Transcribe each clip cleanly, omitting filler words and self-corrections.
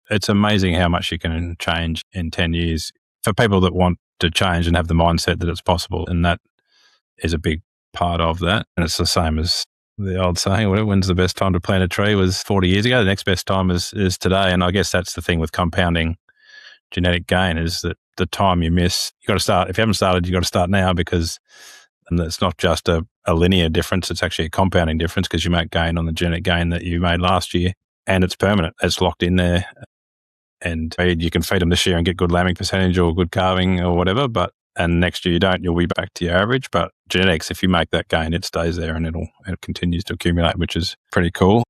it's amazing how much you can change in 10 years for people that want to change and have the mindset that it's possible. And that is a big part of that. And it's the same as the old saying, when's the best time to plant a tree was 40 years ago. The next best time is today. And I guess that's the thing with compounding genetic gain, is that the time you miss, you got to start. If you haven't started, you got to start now, because and it's not just a linear difference. It's actually a compounding difference, because you make gain on the genetic gain that you made last year, and it's permanent. It's locked in there, and you can feed them this year and get good lambing percentage or good calving or whatever, and next year you don't, you'll be back to your average. But genetics, if you make that gain, it stays there and it continues to accumulate, which is pretty cool.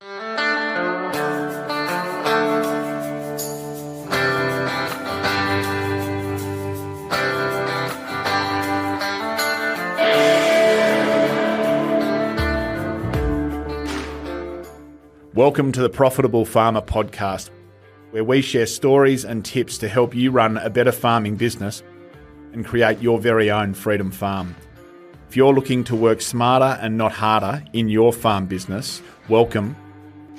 Welcome to the Profitable Farmer podcast, where we share stories and tips to help you run a better farming business and create your very own freedom farm. If you're looking to work smarter and not harder in your farm business, welcome.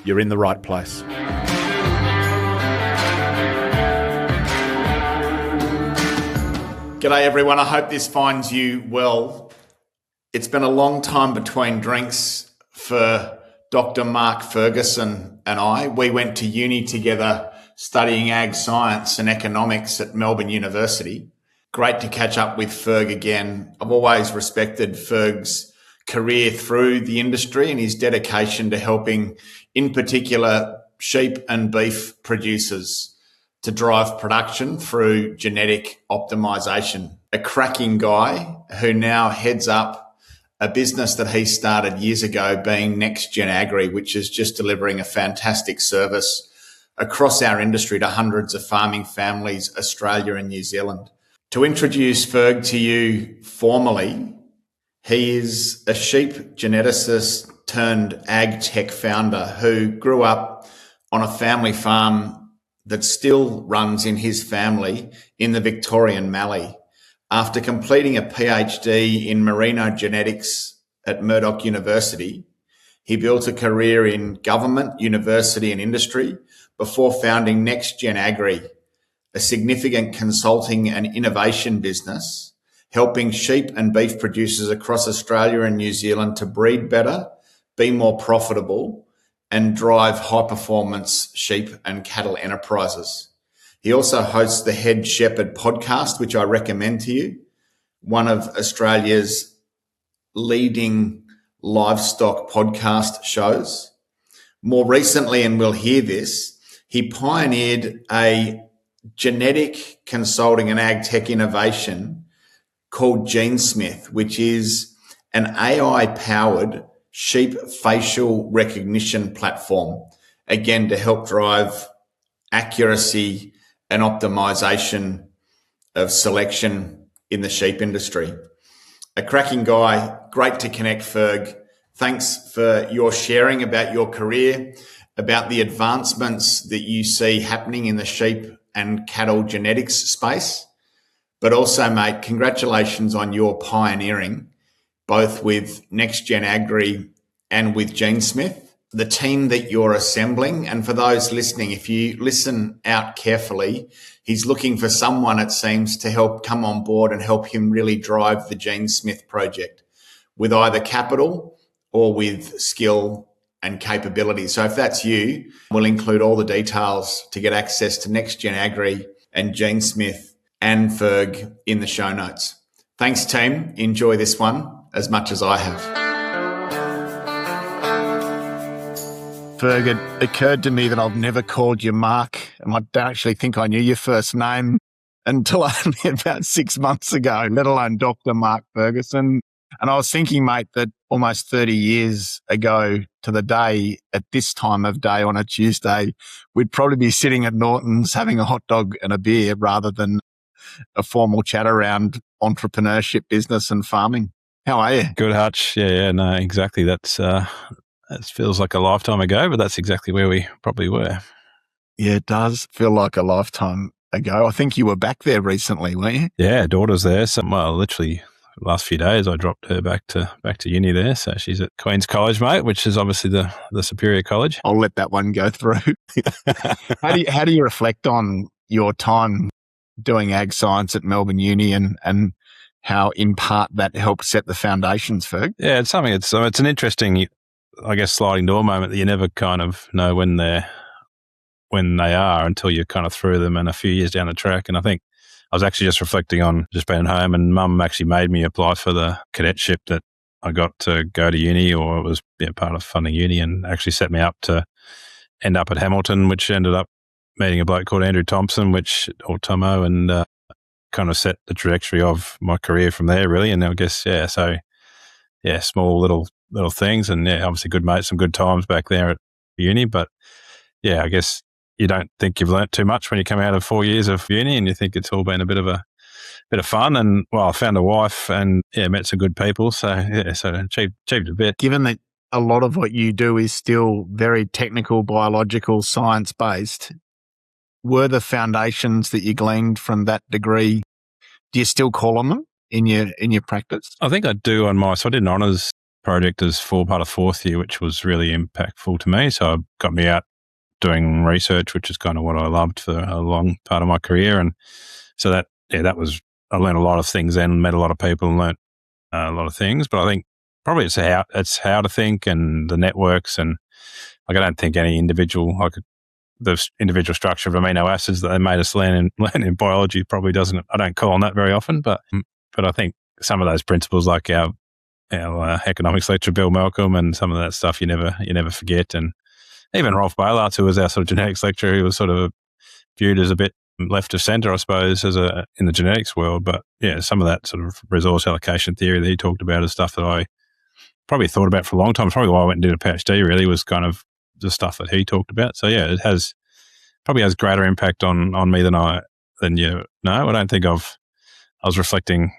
You're in the right place. G'day everyone, I hope this finds you well. It's been a long time between drinks for Dr Mark Ferguson and I. We went to uni together studying ag science and economics at Melbourne University. Great to catch up with Ferg again. I've always respected Ferg's career through the industry and his dedication to helping, in particular, sheep and beef producers to drive production through genetic optimization. A cracking guy who now heads up a business that he started years ago, being neXtgen Agri, which is just delivering a fantastic service across our industry to hundreds of farming families, Australia and New Zealand. To introduce Ferg to you formally, he is a sheep geneticist turned ag tech founder who grew up on a family farm that still runs in his family in the Victorian Mallee. After completing a PhD in Merino genetics at Murdoch University, he built a career in government, university and industry before founding neXtgen Agri, a significant consulting and innovation business, helping sheep and beef producers across Australia and New Zealand to breed better, be more profitable, and drive high-performance sheep and cattle enterprises. He also hosts the Head Shepherd podcast, which I recommend to you, one of Australia's leading livestock podcast shows. More recently, and we'll hear this, he pioneered a genetic consulting and ag tech innovation called Genesmith, which is an AI-powered sheep facial recognition platform, again, to help drive accuracy and optimization of selection in the sheep industry. A cracking guy, great to connect, Ferg. Thanks for your sharing about your career, about the advancements that you see happening in the sheep and cattle genetics space. But also, mate, congratulations on your pioneering, both with neXtgen Agri and with Genesmith. The team that you're assembling, and for those listening, if you listen out carefully, he's looking for someone, it seems, to help come on board and help him really drive the Genesmith project with either capital or with skill and capability. So if that's you, we'll include all the details to get access to neXtgen Agri and Genesmith and Ferg in the show notes. Thanks, team. Enjoy this one as much as I have. Ferg, it occurred to me that I've never called you Mark, and I don't actually think I knew your first name until only about 6 months ago, let alone Dr. Mark Ferguson. And I was thinking, mate, that almost 30 years ago to the day, at this time of day on a Tuesday, we'd probably be sitting at Norton's having a hot dog and a beer rather than a formal chat around entrepreneurship, business and farming. How are you? Good, Hutch. Yeah, no, exactly. It feels like a lifetime ago, but that's exactly where we probably were. Yeah, it does feel like a lifetime ago. I think you were back there recently, weren't you? Yeah, daughter's there. So, well, literally last few days I dropped her back to uni there. So she's at Queen's College, mate, which is obviously the superior college. I'll let that one go through. How do you reflect on your time doing ag science at Melbourne Uni and how in part that helped set the foundations, Ferg? Yeah, it's something. It's an interesting, I guess, sliding door moment that you never kind of know when they are until you're kind of through them and a few years down the track. And I think I was actually just reflecting on just being home, and Mum actually made me apply for the cadetship that I got to go to uni, or it was part of funding uni, and actually set me up to end up at Hamilton, which ended up meeting a bloke called Andrew Thompson, or Tomo, and kind of set the trajectory of my career from there, really. And I guess, small little things, and obviously good mates, some good times back there at uni. But I guess you don't think you've learnt too much when you come out of 4 years of uni, and you think it's all been a bit of fun. And I found a wife and met some good people. So achieved a bit. Given that a lot of what you do is still very technical, biological, science based, were the foundations that you gleaned from that degree, do you still call on them in your practice? I think I do so I did an honours project as part of fourth year, which was really impactful to me. So it got me out doing research, which is kind of what I loved for a long part of my career. And so that was, I learned a lot of things then, met a lot of people and learned a lot of things. But I think probably it's how to think and the networks. And I don't think any individual, the individual structure of amino acids that they made us learn in biology probably doesn't, I don't call on that very often. But I think some of those principles, like our economics lecturer, Bill Malcolm, and some of that stuff you never forget. And even Rolf Baylart, who was our sort of genetics lecturer, he was sort of viewed as a bit left of centre, I suppose, in the genetics world. But some of that sort of resource allocation theory that he talked about is stuff that I probably thought about for a long time. It's probably why I went and did a PhD, really, was kind of the stuff that he talked about. So it probably has greater impact on me than you know. I don't think I was reflecting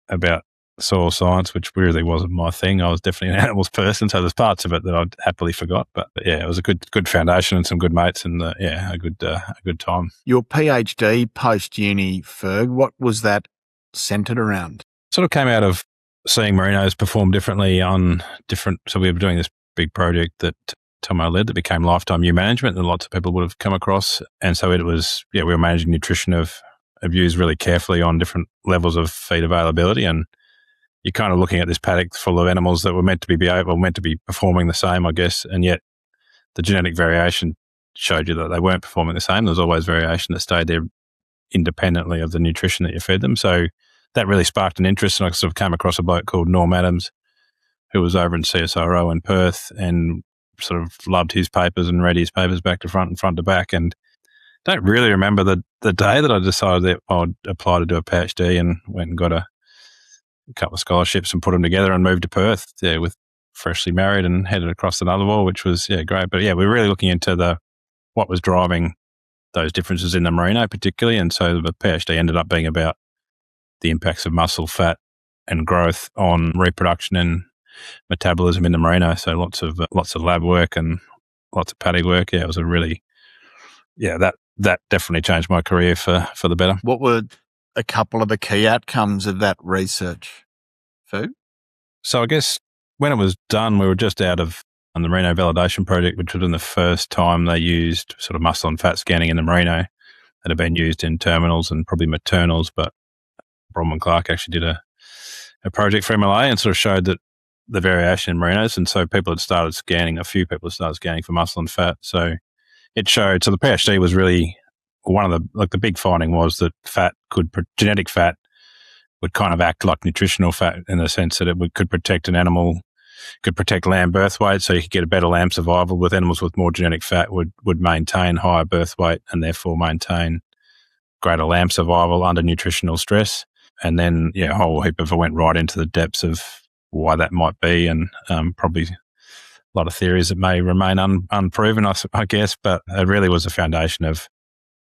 about soil science, which really wasn't my thing. I was definitely an animals person, so there's parts of it that I'd happily forgot. But it was a good foundation and some good mates, and a good time. Your PhD post uni, Ferg, what was that centred around? Sort of came out of seeing merinos perform differently on different. So we were doing this big project that Tomo led that became lifetime ewe management, and lots of people would have come across. And so it was we were managing nutrition of ewes really carefully on different levels of feed availability, and you're kind of looking at this paddock full of animals that were meant to be performing the same, I guess, and yet the genetic variation showed you that they weren't performing the same. There was always variation that stayed there independently of the nutrition that you fed them. So that really sparked an interest, and I sort of came across a bloke called Norm Adams, who was over in CSIRO in Perth, and sort of loved his papers and read his papers back to front and front to back. And don't really remember the day that I decided that I'd apply to do a PhD, and went and got a couple of scholarships and put them together and moved to Perth, with freshly married, and headed across the Nullarbor, which was great. But we're really looking into what was driving those differences in the merino particularly. And so the PhD ended up being about the impacts of muscle, fat and growth on reproduction and metabolism in the merino. So lots of lab work and lots of paddock work. It was a really, that definitely changed my career for the better. What were a couple of the key outcomes of that research, Fu? So I guess when it was done, we were just out of the merino validation project, which was in the first time they used sort of muscle and fat scanning in the merino that had been used in terminals and probably maternals. But Bronwyn Clark actually did a project for MLA and sort of showed that the variation in merinos. And so a few people had started scanning for muscle and fat. So it showed, so the PhD was really one of the big finding was that genetic fat would kind of act like nutritional fat, in the sense that it could protect an animal, could protect lamb birth weight, so you could get a better lamb survival. With animals with more genetic fat would maintain higher birth weight and therefore maintain greater lamb survival under nutritional stress. And then, a whole heap of it went right into the depths of why that might be, and probably a lot of theories that may remain unproven, I guess, but it really was a foundation of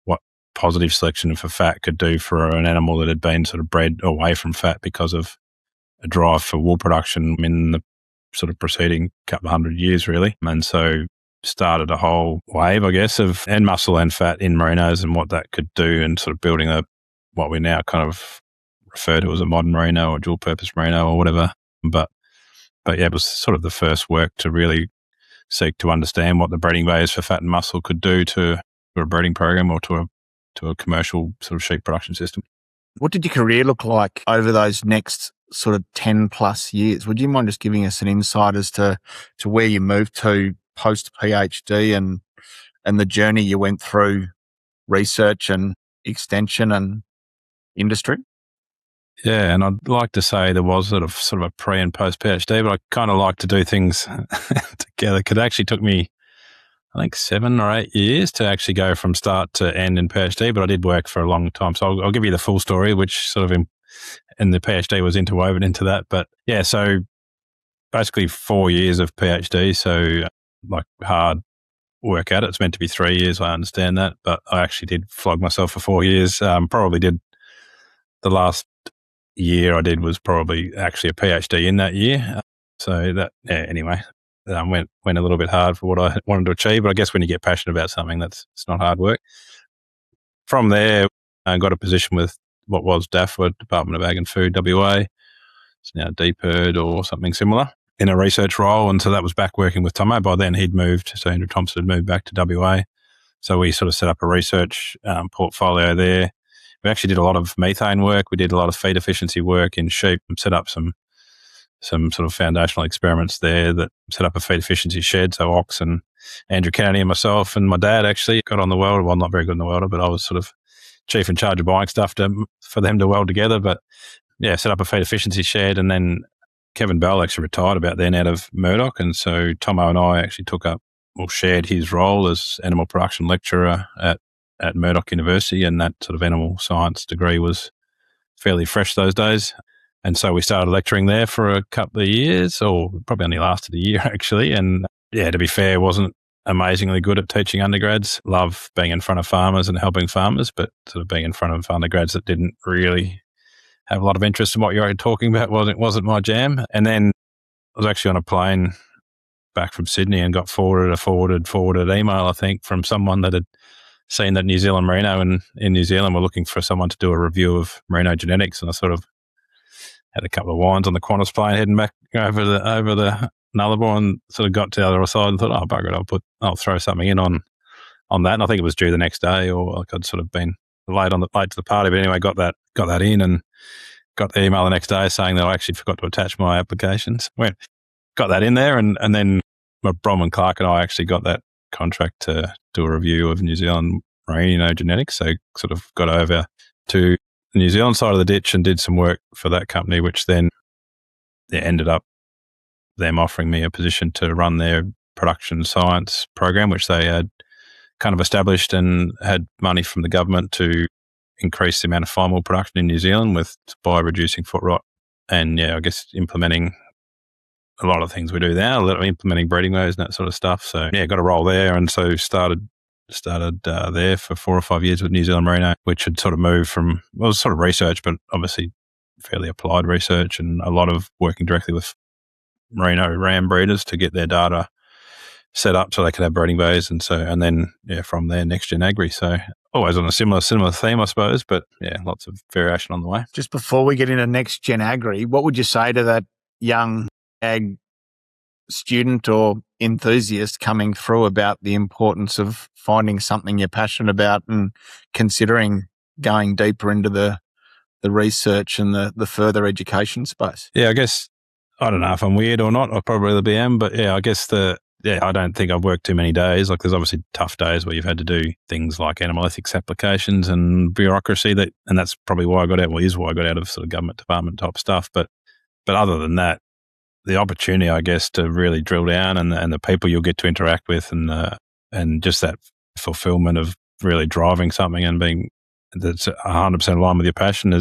what positive selection for fat could do for an animal that had been sort of bred away from fat because of a drive for wool production in the sort of preceding couple of 100 years, really. And so started a whole wave, I guess, of muscle and fat in merinos and what that could do, and sort of building what we now kind of refer to as a modern Merino or dual purpose Merino or whatever. But yeah, it was sort of the first work to really seek to understand what the breeding bays for fat and muscle could do to a breeding program or to a commercial sort of sheep production system. What did your career look like over those next sort of 10 plus years? Would you mind just giving us an insight as to where you moved to post PhD and the journey you went through research and extension and industry? Yeah, and I'd like to say there was sort of a pre and post PhD, but I kind of like to do things together. It actually took me, I think, 7 or 8 years to actually go from start to end in PhD, but I did work for a long time. So I'll give you the full story, which sort of in the PhD was interwoven into that. But yeah, so basically 4 years of PhD, so like hard work at it. It's meant to be 3 years, I understand that, but I actually did flog myself for 4 years. Probably did the last year I did was probably actually a PhD in that year. So that, yeah, anyway, went a little bit hard for what I wanted to achieve. But I guess when you get passionate about something, it's not hard work. From there, I got a position with what was DAFWA, Department of Ag and Food, WA. It's now DPIRD or something similar, in a research role. And so that was back working with Tomo. By then he'd moved, so Andrew Thompson had moved back to WA. So we sort of set up a research portfolio there. We actually did a lot of methane work. We did a lot of feed efficiency work in sheep and set up some sort of foundational experiments there that set up a feed efficiency shed. So Ox and Andrew Kennedy and myself and my dad actually got on the welder. Well, not very good in the welder, but I was sort of chief in charge of buying stuff for them to weld together. But yeah, set up a feed efficiency shed. And then Kevin Bell actually retired about then out of Murdoch. And so Tomo and I actually shared his role as animal production lecturer at Murdoch University, and that sort of animal science degree was fairly fresh those days. And so we started lecturing there for a couple of years, or probably only lasted a year actually. And yeah, to be fair, wasn't amazingly good at teaching undergrads. Love being in front of farmers and helping farmers, but sort of being in front of undergrads that didn't really have a lot of interest in what you're talking about wasn't my jam. And then I was actually on a plane back from Sydney and got forwarded email, I think, from someone that had seen that New Zealand Merino in New Zealand were looking for someone to do a review of Merino genetics, and I sort of had a couple of wines on the Qantas plane heading back over the Nullarbor, and sort of got to the other side and thought, oh bugger it, I'll throw something in on that. And I think it was due the next day, or like I'd sort of been late to the party, but anyway, got that in and got the email the next day saying that I actually forgot to attach my applications. Got that in there, and then Bronwyn Clark and I actually got that contract to do a review of New Zealand Merino genetics. So sort of got over to the New Zealand side of the ditch and did some work for that company, which then ended up them offering me a position to run their production science program, which they had kind of established and had money from the government to increase the amount of fine wool production in New Zealand by reducing foot rot and, yeah, I guess implementing a lot of things we do now, implementing breeding ways and that sort of stuff. So yeah, got a role there, and so started there for 4 or 5 years with New Zealand Merino, which had sort of moved from, well, it was sort of research, but obviously fairly applied research, and a lot of working directly with Merino ram breeders to get their data set up so they could have breeding bays, and then yeah, from there neXtgen Agri. So always on a similar theme, I suppose, but yeah, lots of variation on the way. Just before we get into neXtgen Agri, what would you say to that young ag student or enthusiast coming through about the importance of finding something you're passionate about and considering going deeper into the research and the further education space? Yeah, I guess, I don't know if I'm weird or not, I probably am, but yeah, I guess I don't think I've worked too many days. Like, there's obviously tough days where you've had to do things like animal ethics applications and bureaucracy, and that's probably why I got out, is why I got out of sort of government department type stuff. But other than that, the opportunity, I guess, to really drill down and the people you'll get to interact with and just that fulfillment of really driving something and being that's 100% aligned with your passion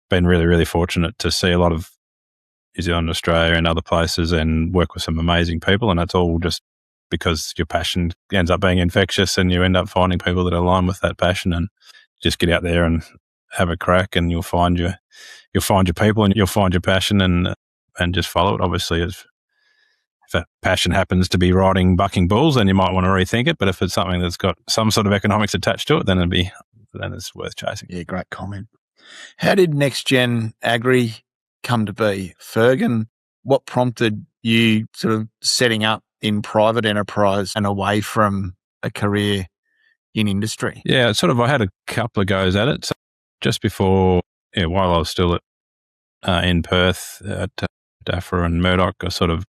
been really, really fortunate to see a lot of New Zealand, Australia and other places and work with some amazing people. And that's all just because your passion ends up being infectious and you end up finding people that align with that passion, and just get out there and have a crack, and you'll find your people and you'll find your passion and just follow it. Obviously, if that passion happens to be riding bucking bulls, then you might want to rethink it. But if it's something that's got some sort of economics attached to it, then it's worth chasing. Yeah, great comment. How did neXtgen Agri come to be? Ferg, what prompted you sort of setting up in private enterprise and away from a career in industry? Yeah, I had a couple of goes at it. So just before, while I was still in Perth at DAFRA and Murdoch, I sort of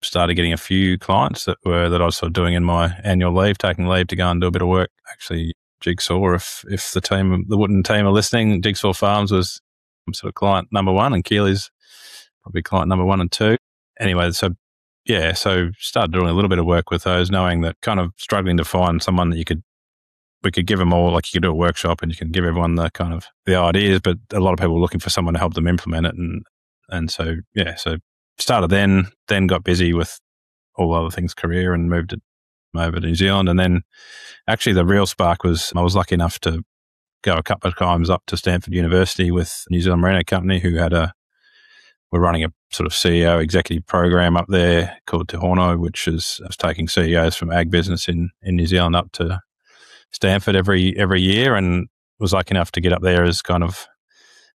started getting a few clients that I was sort of doing in my annual leave, taking leave to go and do a bit of work. Actually, Jigsaw, if the Wooden team are listening, Jigsaw Farms was sort of client number one, and Keely's probably client number 1 and 2. Anyway, so started doing a little bit of work with those, knowing that kind of struggling to find someone that we could give them all, like you could do a workshop and you can give everyone the kind of the ideas, but a lot of people were looking for someone to help them implement it. And so started then got busy with all other things career and moved over to New Zealand. And then actually the real spark was I was lucky enough to go a couple of times up to Stanford University with New Zealand Merino Company, who we're running a sort of CEO executive program up there called Te Hono, which was taking CEOs from ag business in New Zealand up to Stanford every year, and was lucky enough to get up there as kind of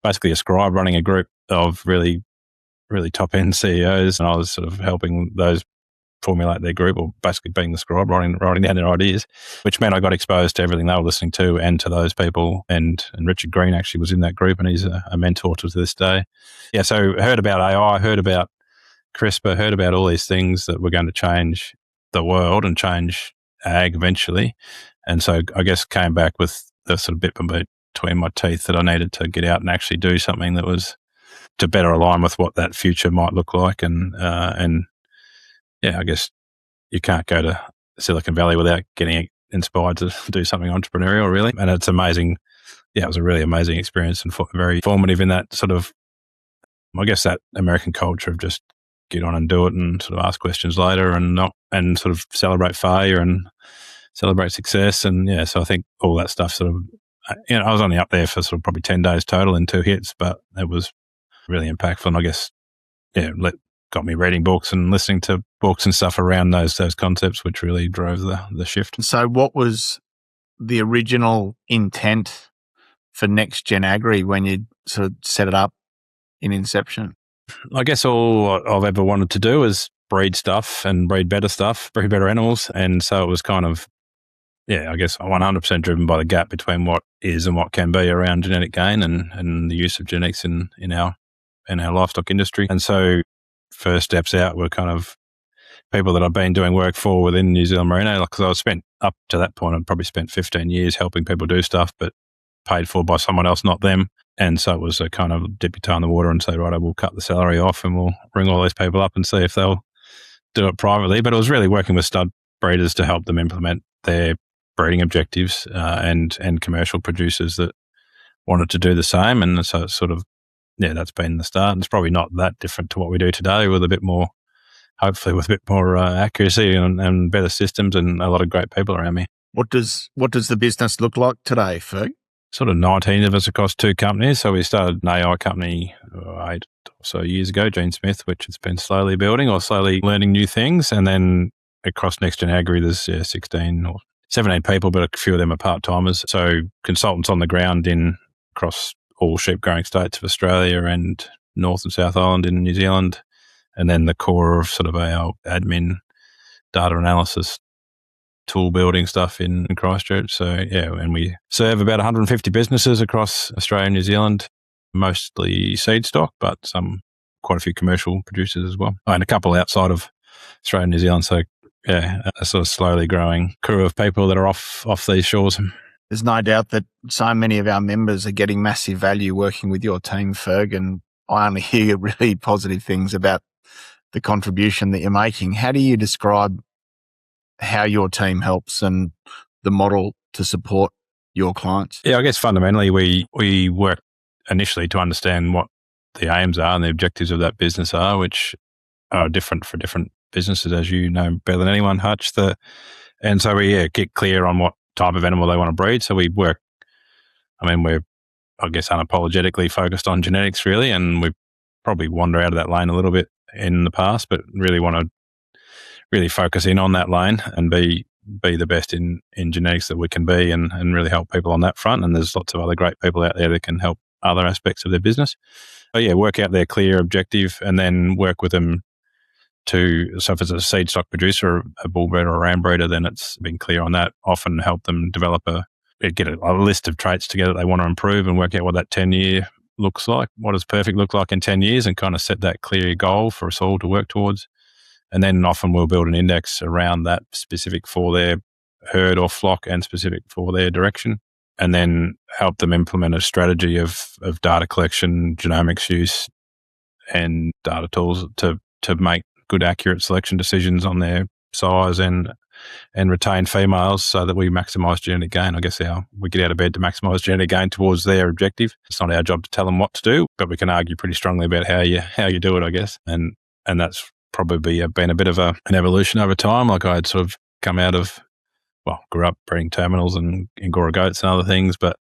basically a scribe running a group of really, really top end CEOs. And I was sort of helping those formulate their group, or basically being the scribe, writing down their ideas, which meant I got exposed to everything they were listening to and to those people. And Richard Green actually was in that group, and he's a mentor to this day. Yeah, so heard about AI, heard about CRISPR, heard about all these things that were going to change the world and change ag eventually. And so I guess came back with the sort of bit between my teeth that I needed to get out and actually do something that was to better align with what that future might look like. And yeah, I guess you can't go to Silicon Valley without getting inspired to do something entrepreneurial, really. And it's amazing. Yeah, it was a really amazing experience and very formative in that sort of, I guess, that American culture of just get on and do it and sort of ask questions later and sort of celebrate failure and celebrate success. And yeah, so I think all that stuff sort of, I was only up there for sort of probably 10 days total in 2 hits, but it was really impactful. And I guess, got me reading books and listening to books and stuff around those concepts, which really drove the shift. So what was the original intent for neXtgen Agri when you sort of set it up in inception? I guess all I've ever wanted to do is breed stuff and breed better animals. And so it was kind of, I guess 100% driven by the gap between what is and what can be around genetic gain and the use of genetics in our livestock industry. And so first steps out were kind of people that I've been doing work for within New Zealand Merino, because I was spent up to that point, I'd probably spent 15 years helping people do stuff, but paid for by someone else, not them. And so it was a kind of dip your toe in the water and say, right, we'll cut the salary off and we'll ring all these people up and see if they'll do it privately. But it was really working with stud breeders to help them implement their breeding objectives and commercial producers that wanted to do the same. And so it's sort of, that's been the start. And it's probably not that different to what we do today, with a bit more, hopefully with a bit more accuracy and better systems and a lot of great people around me. What does the business look like today, Ferg? Sort of 19 of us across 2 companies. So we started an AI company 8 or so years ago, Genesmith, which has been slowly building or slowly learning new things. And then across neXtgen Agri, there's 16 or 17 people, but a few of them are part-timers. So consultants on the ground across all sheep growing states of Australia and North and South Island in New Zealand. And then the core of sort of our admin, data analysis, tool building stuff in Christchurch. So and we serve about 150 businesses across Australia and New Zealand, mostly seed stock, but quite a few commercial producers as well, and a couple outside of Australia and New Zealand. So a sort of slowly growing crew of people that are off these shores. There's no doubt that so many of our members are getting massive value working with your team, Ferg, and I only hear really positive things about the contribution that you're making. How do you describe how your team helps and the model to support your clients? Yeah, I guess fundamentally we work initially to understand what the aims are and the objectives of that business are, which are different for different businesses, as you know better than anyone, Hutch. And so we get clear on what type of animal they want to breed. So we work, we're, I guess, unapologetically focused on genetics, really, and we probably wander out of that lane a little bit in the past, but really want to really focus in on that lane and be the best in genetics that we can be and really help people on that front. And there's lots of other great people out there that can help other aspects of their business. So yeah, work out their clear objective and then work with them so if it's a seed stock producer, a bull breeder or a ram breeder, then it's being clear on that. Often help them develop get a list of traits together they want to improve and work out what that 10-year looks like. What does perfect look like in 10 years and kind of set that clear goal for us all to work towards. And then often we'll build an index around that specific for their herd or flock and specific for their direction. And then help them implement a strategy of data collection, genomics use, and data tools to make good, accurate selection decisions on their size and retain females so that we maximise genetic gain. I guess we get out of bed to maximise genetic gain towards their objective. It's not our job to tell them what to do, but we can argue pretty strongly about how you do it, I guess. And that's probably been a bit of an evolution over time. Like I had sort of come out of, grew up breeding terminals and Angora goats and other things, but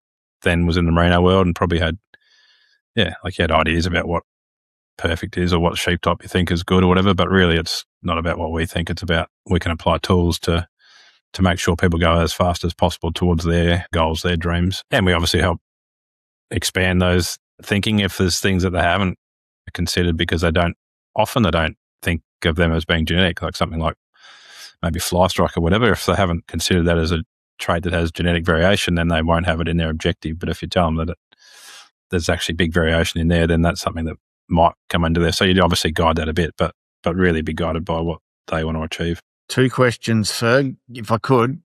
then was in the Merino world and probably had ideas about what perfect is or what sheep type you think is good or whatever, but really it's not about what we think. It's about we can apply tools to make sure people go as fast as possible towards their goals, their dreams. And we obviously help expand those thinking if there's things that they haven't considered because they don't think of them as being genetic, like something like maybe fly strike or whatever. If they haven't considered that as a trait that has genetic variation, then they won't have it in their objective. But if you tell them that there's actually big variation in there, then that's something that might come under there. So you'd obviously guide that a bit, but really be guided by what they want to achieve. 2 questions, Ferg, if I could.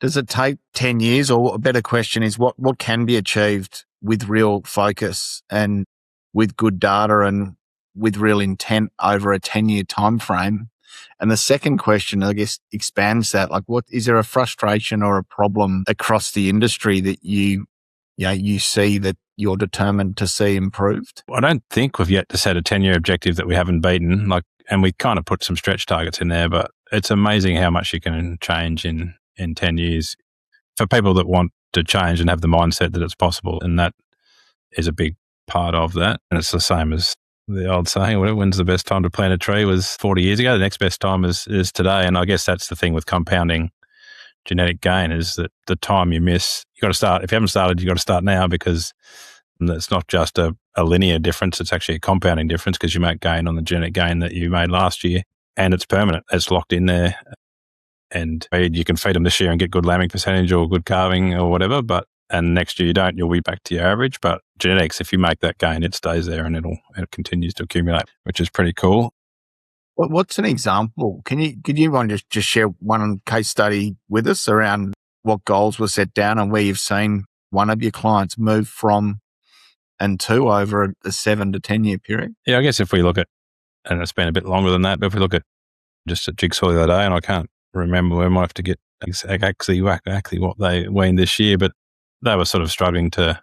Does it take 10 years, or a better question is what can be achieved with real focus and with good data and with real intent over a 10-year time frame? And the second question, I guess, expands that. Like, what is there a frustration or a problem across the industry that you see that you're determined to see improved? I don't think we've yet to set a 10-year objective that we haven't beaten. And we kind of put some stretch targets in there, but it's amazing how much you can change in 10 years for people that want to change and have the mindset that it's possible. And that is a big part of that. And it's the same as the old saying, when's the best time to plant a tree was 40 years ago. The next best time is today. And I guess that's the thing with compounding genetic gain is that the time you miss, you got to start. If you haven't started, you got to start now because it's not just a linear difference. It's actually a compounding difference because you make gain on the genetic gain that you made last year and it's permanent. It's locked in there and you can feed them this year and get good lambing percentage or good calving or whatever. And next year you don't, you'll be back to your average. But genetics, if you make that gain, it stays there and it continues to accumulate, which is pretty cool. What's an example? Could you want to just share one case study with us around what goals were set down and where you've seen one of your clients move from and to over a 7 to 10 year period? Yeah, I guess if we look at, and it's been a bit longer than that, but if we look at just at Jigsaw the other day, and I can't remember, we might have to get exactly what they weaned this year, but they were sort of struggling to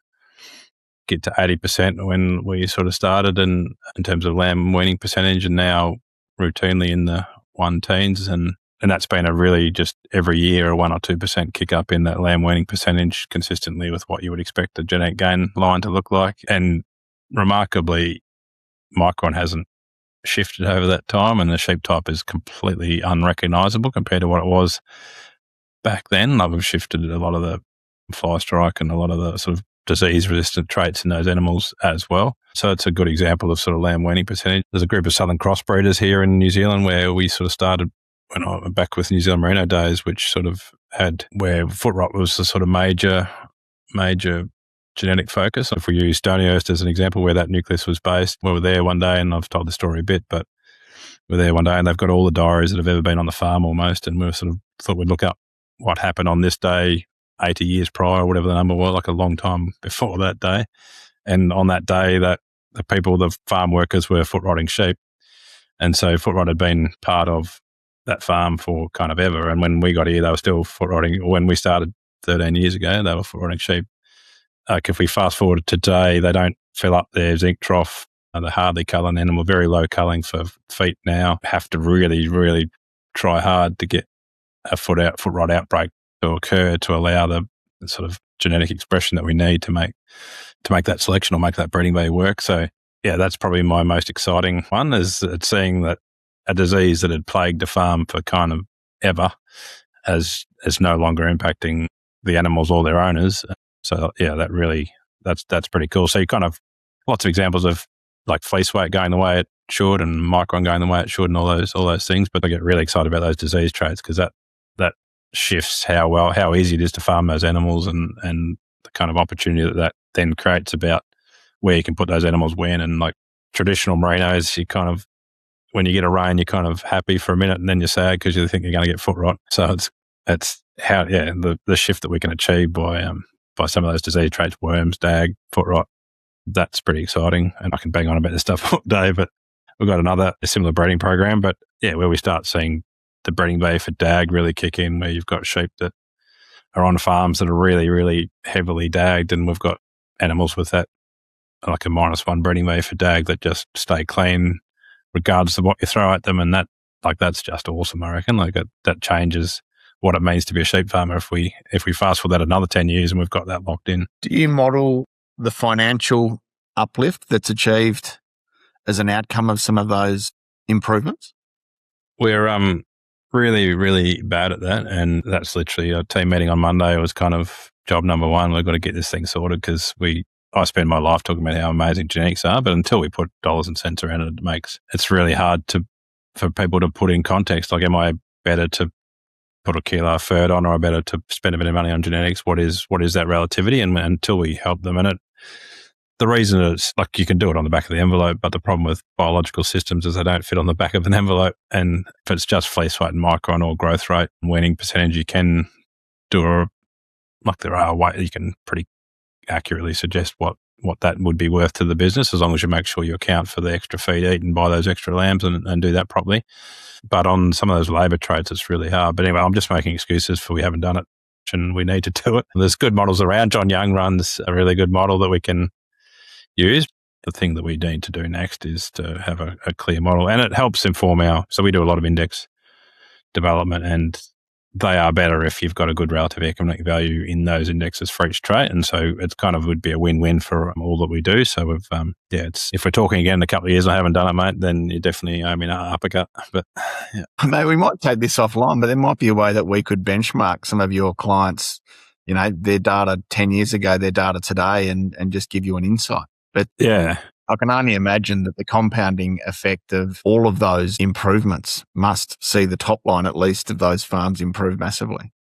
get to 80% when we sort of started and in terms of lamb weaning percentage, and now routinely in the 1-teens, and that's been a really just every year a 1 or 2% kick up in that lamb weaning percentage consistently with what you would expect a genetic gain line to look like. And remarkably, micron hasn't shifted over that time, and the sheep type is completely unrecognisable compared to what it was back then. We've shifted a lot of the fly strike and a lot of the sort of disease-resistant traits in those animals as well. So it's a good example of sort of lamb weaning percentage. There's a group of southern crossbreeders here in New Zealand where we sort of started when I went back with New Zealand Merino days, which sort of had where foot rot was the sort of major genetic focus. If we use Stonyhurst as an example where that nucleus was based, we were there one day, and I've told the story a bit, but we're there one day and they've got all the diaries that have ever been on the farm almost, and we sort of thought we'd look up what happened on this day 80 years prior, or whatever the number was, like a long time before that day. And on that day, that the farm workers were foot rotting sheep. And so foot rot had been part of that farm for kind of ever. And when we got here, they were still foot rotting. When we started 13 years ago, they were foot rotting sheep. If we fast forward to today, they don't fill up their zinc trough. They're hardly culling animal, very low culling for feet now. Have to really, really try hard to get a foot rot outbreak to occur to allow the sort of genetic expression that we need to make that selection or make that breeding value work. So yeah, that's probably my most exciting one, is seeing that a disease that had plagued the farm for kind of ever is no longer impacting the animals or their owners. So yeah, that really that's pretty cool. So you kind of lots of examples of like fleece weight going the way it should and micron going the way it should and all those things. But I get really excited about those disease traits because that shifts how easy it is to farm those animals and the kind of opportunity that then creates about where you can put those animals when. And like traditional merinos, you kind of, when you get a rain, you're kind of happy for a minute and then you're sad because you think you're going to get foot rot. So it's how, the shift that we can achieve by some of those disease traits, worms, dag, foot rot. That's pretty exciting. And I can bang on about this stuff all day, but we've got a similar breeding program, but where we start seeing the breeding value for dag really kick in, where you've got sheep that are on farms that are really, really heavily dagged, and we've got animals with that, like a -1 breeding value for dag that just stay clean regardless of what you throw at them. And that's just awesome, I reckon. Like that changes what it means to be a sheep farmer if we fast forward that another 10 years and we've got that locked in. Do you model the financial uplift that's achieved as an outcome of some of those improvements? We're really, really bad at that. And that's literally a team meeting on Monday. It was kind of job number one. We've got to get this thing sorted because I spend my life talking about how amazing genetics are, but until we put dollars and cents around it, it's really hard for people to put in context. Like, am I better to put a kilo of ferd on, or better to spend a bit of money on genetics? What is that relativity? And until we help them in it, the reason it's like you can do it on the back of the envelope, but the problem with biological systems is they don't fit on the back of an envelope. And if it's just fleece weight and micron or growth rate and weaning percentage, you can do you can pretty accurately suggest what that would be worth to the business, as long as you make sure you account for the extra feed eaten by those extra lambs and do that properly. But on some of those labour traits, it's really hard. But anyway, I'm just making excuses for we haven't done it and we need to do it. There's good models around. John Young runs a really good model that we can use. The thing that we need to do next is to have a clear model, and it helps inform so we do a lot of index development, and they are better if you've got a good relative economic value in those indexes for each trait. And so it's kind of would be a win-win for all that we do. So we've, if we're talking again in a couple of years and I haven't done it, mate, then you definitely owe me an uppercut. But yeah. Mate, we might take this offline, but there might be a way that we could benchmark some of your clients, their data 10 years ago, their data today, and just give you an insight. But yeah, I can only imagine that the compounding effect of all of those improvements must see the top line, at least, of those farms improve massively.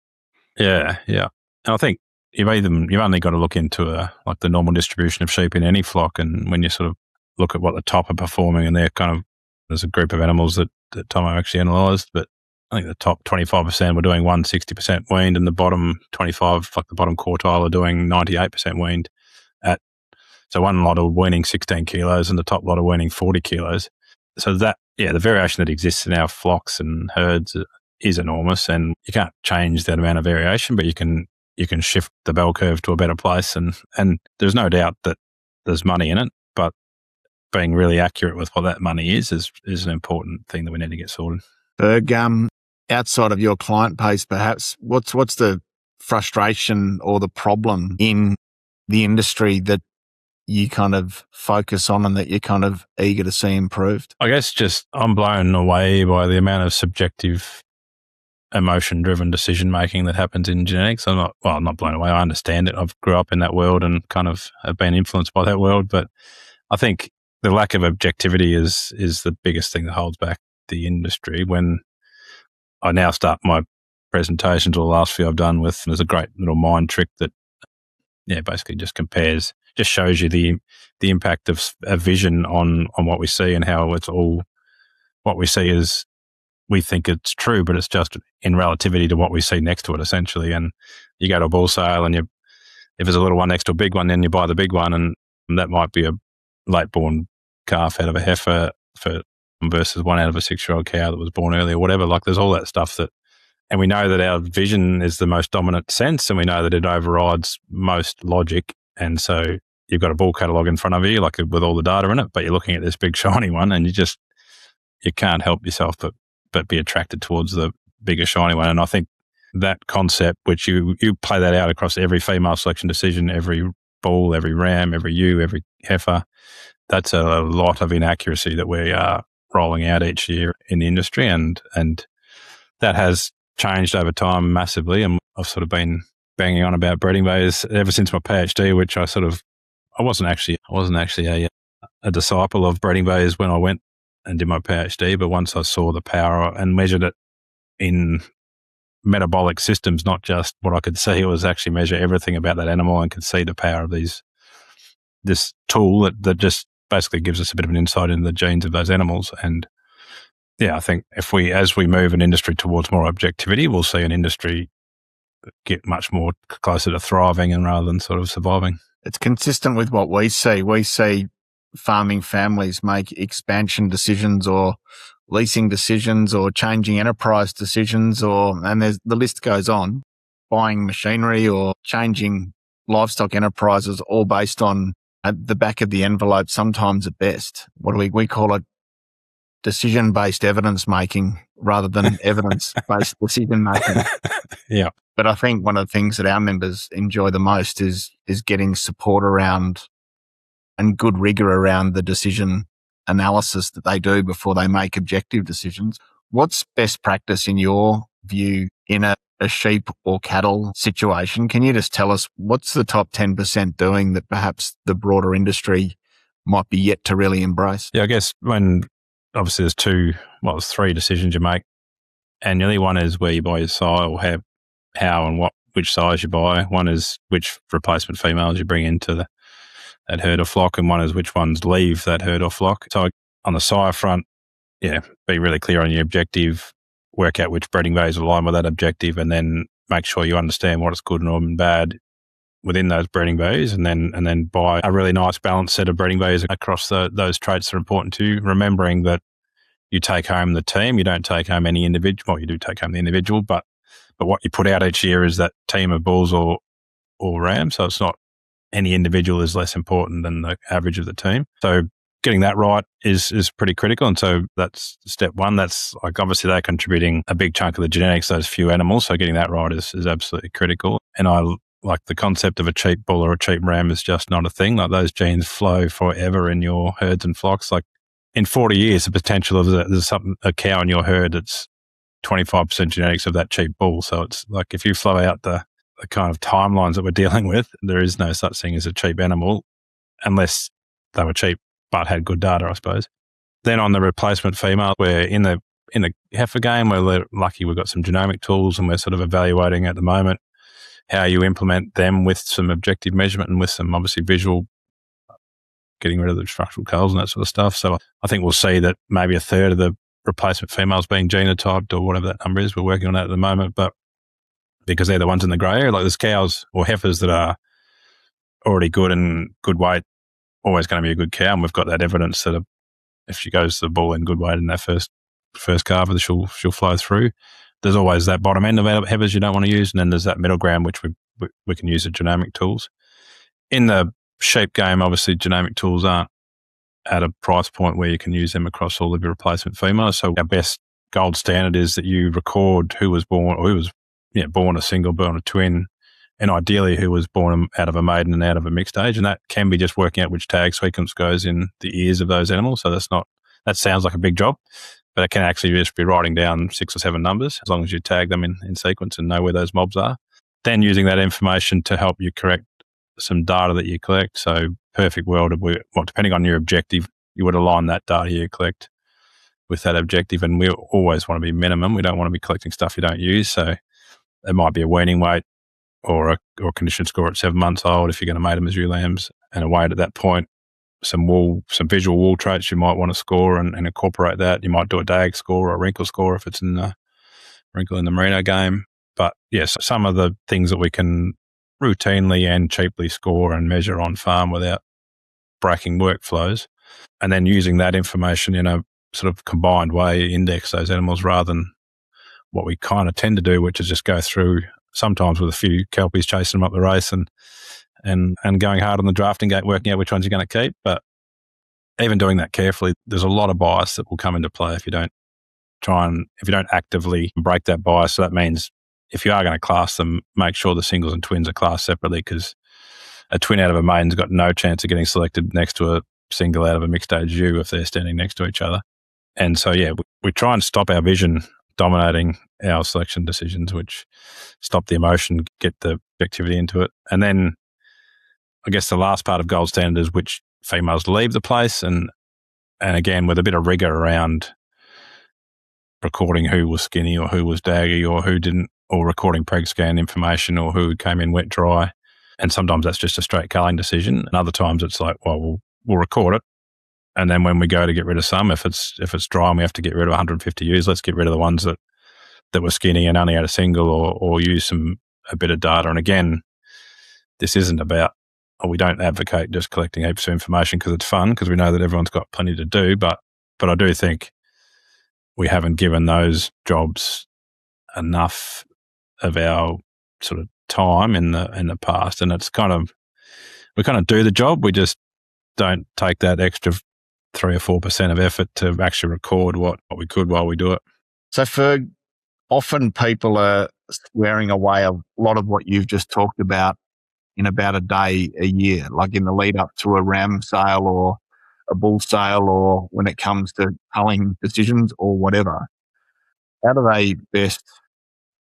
Yeah. And I think you've only got to look into the normal distribution of sheep in any flock, and when you sort of look at what the top are performing, and there's a group of animals that Tomo actually analysed, but I think the top 25% were doing 160% weaned, and the bottom 25, like the bottom quartile, are doing 98% weaned So one lot are weaning 16 kilos and the top lot are weaning 40 kilos. So the variation that exists in our flocks and herds is enormous, and you can't change that amount of variation, but you can shift the bell curve to a better place. And there's no doubt that there's money in it, but being really accurate with what that money is an important thing that we need to get sorted. Berg, outside of your client base, perhaps, what's the frustration or the problem in the industry that you kind of focus on and that you're kind of eager to see improved? I guess just I'm blown away by the amount of subjective, emotion-driven decision-making that happens in genetics. I'm not blown away. I understand it. I've grew up in that world and kind of have been influenced by that world. But I think the lack of objectivity is the biggest thing that holds back the industry. When I now start my presentations, or the last few I've done with, there's a great little mind trick that basically just shows you the impact of a vision on what we see, and how it's all what we see is, we think it's true, but it's just in relativity to what we see next to it, essentially. And you go to a bull sale, and if there's a little one next to a big one, then you buy the big one, and that might be a late born calf out of a heifer versus one out of a 6-year-old cow that was born early, or whatever. Like, there's all that stuff and we know that our vision is the most dominant sense, and we know that it overrides most logic. And so you've got a bull catalogue in front of you, like with all the data in it, but you're looking at this big shiny one, and you can't help yourself but be attracted towards the bigger shiny one. And I think that concept, which you play that out across every female selection decision, every bull, every ram, every ewe, every heifer, that's a lot of inaccuracy that we are rolling out each year in the industry. And that has changed over time massively. And I've sort of been banging on about breeding values ever since my PhD, which I sort of I wasn't actually a disciple of breeding values when I went and did my PhD, but once I saw the power and measured it in metabolic systems, not just what I could see, it was actually measure everything about that animal and could see the power of this tool that just basically gives us a bit of an insight into the genes of those animals. And yeah, I think as we move an industry towards more objectivity, we'll see an industry get much more closer to thriving and rather than sort of surviving. It's consistent with what we see. We see farming families make expansion decisions or leasing decisions or changing enterprise decisions, and the list goes on, buying machinery or changing livestock enterprises, all based on at the back of the envelope, sometimes at best. What do we call it? Decision-based evidence making rather than evidence-based decision making. Yeah. But I think one of the things that our members enjoy the most is getting support around and good rigor around the decision analysis that they do before they make objective decisions. What's best practice in your view in a sheep or cattle situation? Can you just tell us what's the top 10% doing that perhaps the broader industry might be yet to really embrace? Yeah, I guess obviously there's three decisions you make annually. One is where you buy your sire, or how and which size you buy. One is which replacement females you bring into that herd or flock, and one is which ones leave that herd or flock. So on the sire front, yeah, be really clear on your objective, work out which breeding values align with that objective, and then make sure you understand what is good and bad within those breeding values, and then buy a really nice balanced set of breeding values across those traits that are important to you, remembering that you take home the team, you don't take home any individual. Well, you do take home the individual, but what you put out each year is that team of bulls or rams. So it's not any individual is less important than the average of the team. So getting that right is pretty critical. And so that's step one. That's like, obviously they're contributing a big chunk of the genetics, those few animals. So getting that right is absolutely critical. And I like the concept of a cheap bull or a cheap ram is just not a thing. Like those genes flow forever in your herds and flocks. Like in 40 years, the potential of there's a cow in your herd that's 25% genetics of that cheap bull. So it's like if you flow out the kind of timelines that we're dealing with, there is no such thing as a cheap animal unless they were cheap but had good data, I suppose. Then on the replacement female, we're in the heifer game, we're lucky we've got some genomic tools and we're sort of evaluating at the moment how you implement them with some objective measurement and with some obviously visual, getting rid of the structural culls and that sort of stuff. So I think we'll see that maybe a third of the replacement females being genotyped or whatever that number is. We're working on that at the moment, but because they're the ones in the grey area, like there's cows or heifers that are already good and good weight, always going to be a good cow. And we've got that evidence that if she goes to the bull in good weight in that first calf, she'll flow through. There's always that bottom end of heifers you don't want to use. And then there's that middle ground, which we can use the genomic tools. In the sheep game, obviously genomic tools aren't at a price point where you can use them across all of your replacement females. So our best gold standard is that you record who was born, or who was born a single, born a twin, and ideally who was born out of a maiden and out of a mixed age. And that can be just working out which tag sequence goes in the ears of those animals. So that sounds like a big job, but it can actually just be writing down 6 or 7 numbers as long as you tag them in sequence and know where those mobs are. Then using that information to help you correct some data that you collect. So perfect world, depending on your objective, you would align that data you collect with that objective. And we always want to be minimum. We don't want to be collecting stuff you don't use. So it might be a weaning weight or a condition score at 7 months old if you're going to mate them as ewe lambs, and a weight at that point, some visual wool traits you might want to score and incorporate that. You might do a DAG score or a wrinkle score if it's in the wrinkle in the Merino game. But yes, some of the things that we can routinely and cheaply score and measure on farm without breaking workflows, and then using that information in a sort of combined way, index those animals rather than what we kind of tend to do, which is just go through sometimes with a few kelpies chasing them up the race and going hard on the drafting gate, working out which ones you're going to keep. But even doing that carefully, there's a lot of bias that will come into play if you don't actively break that bias. So that means if you are going to class them, make sure the singles and twins are classed separately, because a twin out of a maiden's got no chance of getting selected next to a single out of a mixed age ewe if they're standing next to each other. And so, yeah, we try and stop our vision dominating our selection decisions, which stop the emotion, get the objectivity into it. And then I guess the last part of gold standard is which females leave the place, and again with a bit of rigour around recording who was skinny or who was daggy or who didn't, or recording preg scan information or who came in wet dry. And sometimes that's just a straight culling decision, and other times it's like, well, we'll record it, and then when we go to get rid of some, if it's dry and we have to get rid of 150 ewes, let's get rid of the ones that were skinny and only had a single, or use a bit of data. And again, this isn't about, we don't advocate just collecting heaps of information because it's fun, because we know that everyone's got plenty to do, but I do think we haven't given those jobs enough of our sort of time in the past, and it's we kind of do the job, we just don't take that extra 3 or 4% of effort to actually record what we could while we do it. So Ferg, often people are swearing away a lot of what you've just talked about in about a day a year, like in the lead up to a ram sale or a bull sale, or when it comes to culling decisions or whatever. How do they best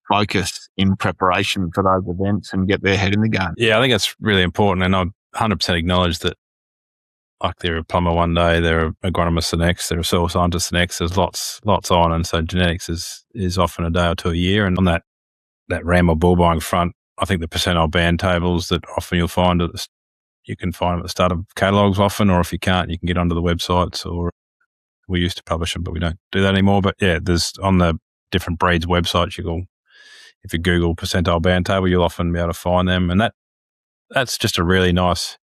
focus in preparation for those events and get their head in the game? Yeah, I think that's really important, and I 100% acknowledge that. Like they're a plumber one day, they're an agronomist the next, they're a soil scientist the next. There's lots on, and so genetics is often a day or two a year. And on that ram or bull buying front, I think the percentile band tables that often you'll find you can find them at the start of catalogues often, or if you can't, you can get onto the websites. Or we used to publish them, but we don't do that anymore. But yeah, there's on the different breeds websites, if you Google percentile band table, you'll often be able to find them, and that's just a really nice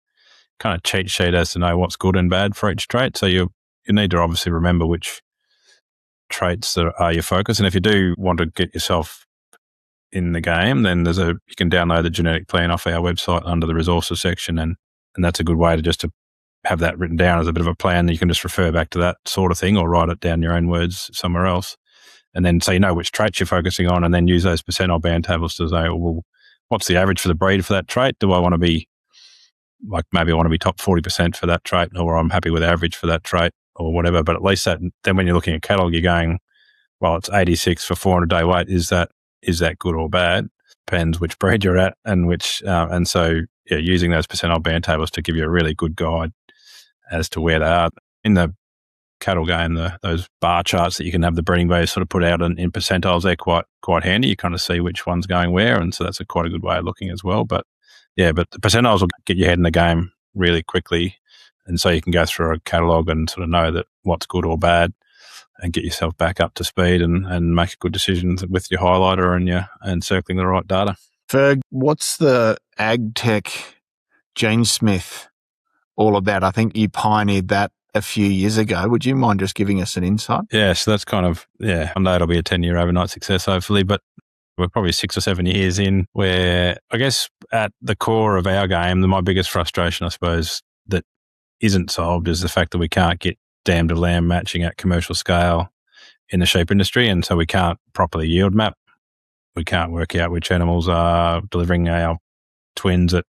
kind of cheat sheet as to know what's good and bad for each trait. So you need to obviously remember which traits are your focus. And if you do want to get yourself in the game, then you can download the genetic plan off our website under the resources section, and that's a good way to have that written down as a bit of a plan. You can just refer back to that sort of thing, or write it down in your own words somewhere else. And then so you know which traits you're focusing on, and then use those percentile band tables to say, well, what's the average for the breed for that trait? Do I want to be maybe I want to be top 40% for that trait, or I'm happy with average for that trait, or whatever. But at least then when you're looking at catalogue, you're going, well, it's 86 for 400-day weight. Is that good or bad? Depends which breed you're at and which, and so yeah, using those percentile band tables to give you a really good guide as to where they are. In the cattle game, those bar charts that you can have the breeding values sort of put out in percentiles, they're quite handy. You kind of see which one's going where, and so that's quite a good way of looking as well. But yeah, but the percentiles will get your head in the game really quickly, and so you can go through a catalogue and sort of know that what's good or bad, and get yourself back up to speed and make a good decision with your highlighter and circling the right data. Ferg, what's the ag tech Genesmith all about? I think you pioneered that a few years ago. Would you mind just giving us an insight? Yeah, so that's one day it'll be a 10-year overnight success, hopefully, but we're probably 6 or 7 years in, where I guess at the core of our game, my biggest frustration, I suppose, that isn't solved is the fact that we can't get dam to lamb matching at commercial scale in the sheep industry, and so we can't properly yield map. We can't work out which animals are delivering our twins at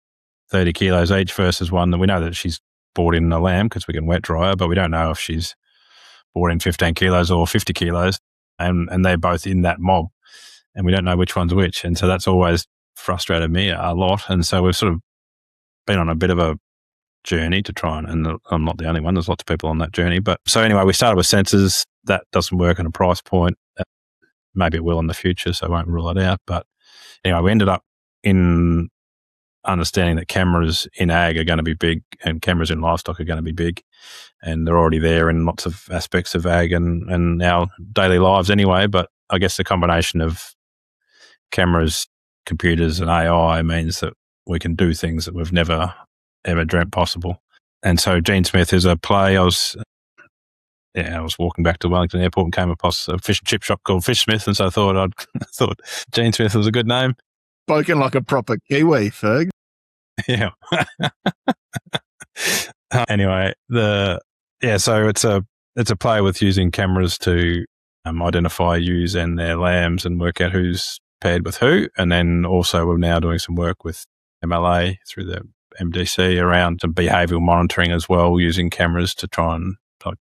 30 kilos each versus one that we know that she's bought in a lamb because we can wet dry her, but we don't know if she's bought in 15 kilos or 50 kilos, and they're both in that mob, and we don't know which one's which. And so that's always frustrated me a lot. And so we've sort of been on a bit of a journey to try and I'm not the only one, there's lots of people on that journey. But so anyway, we started with sensors. That doesn't work on a price point. Maybe it will in the future, so I won't rule it out. But anyway, we ended up in understanding that cameras in ag are going to be big and cameras in livestock are going to be big, and they're already there in lots of aspects of ag and our daily lives anyway. But I guess the combination of cameras, computers and AI means that we can do things that we've never ever dreamt possible. And so Genesmith is a play. I was walking back to Wellington Airport and came across a fish and chip shop called Fishsmith, and so I thought Genesmith was a good name. Spoken like a proper Kiwi, Ferg. Yeah. Anyway, so it's a play with using cameras to identify ewes and their lambs and work out who's paired with who, and then also we're now doing some work with MLA through the MDC around some behavioural monitoring as well, using cameras to try and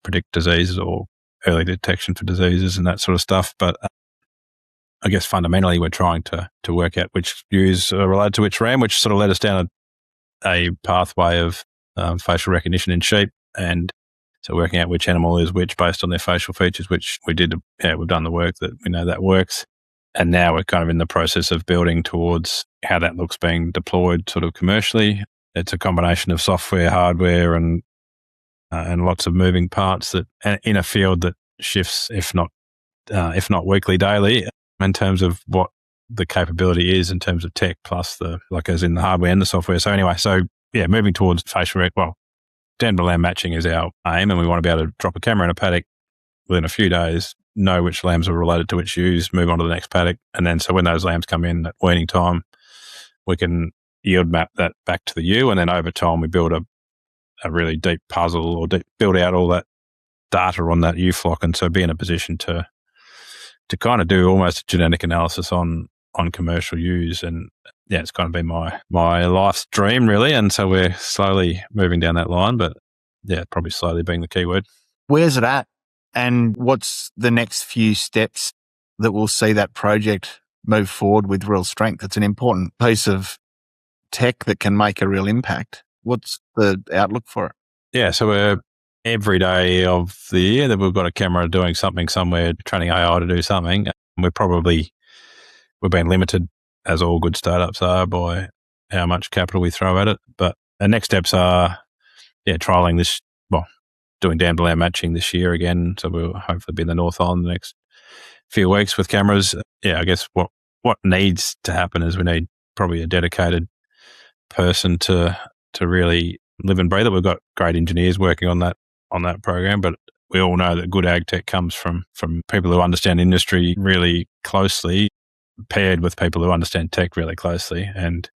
predict diseases or early detection for diseases and that sort of stuff. But I guess fundamentally we're trying to work out which ewes are related to which ram, which sort of led us down a pathway of facial recognition in sheep, and so working out which animal is which based on their facial features, which we did. We've done the work that we know that works. And now we're kind of in the process of building towards how that looks being deployed sort of commercially. It's a combination of software, hardware, and lots of moving parts that in a field that shifts, if not weekly, daily, in terms of what the capability is in terms of tech plus as in the hardware and the software. So anyway, moving towards facial Denver lamb matching is our aim, and we want to be able to drop a camera in a paddock within a few days, know which lambs are related to which ewes, move on to the next paddock, and then so when those lambs come in at weaning time, we can yield map that back to the ewe, and then over time we build a really deep puzzle or build out all that data on that ewe flock, and so be in a position to kind of do almost a genetic analysis on commercial ewes. And yeah, it's kind of been my life's dream really, and so we're slowly moving down that line, but yeah, probably slowly being the key word. Where's it at? And what's the next few steps that will see that project move forward with real strength? It's an important piece of tech that can make a real impact. What's the outlook for it? Yeah, so we're every day of the year that we've got a camera doing something somewhere, training AI to do something. We've been limited, as all good startups are, by how much capital we throw at it. But our next steps are, trialling this, doing Denver lamb matching this year again. So we'll hopefully be in the North Island the next few weeks with cameras. Yeah, I guess what needs to happen is we need probably a dedicated person to really live and breathe it. We've got great engineers working on that program, but we all know that good ag tech comes from people who understand industry really closely, paired with people who understand tech really closely. And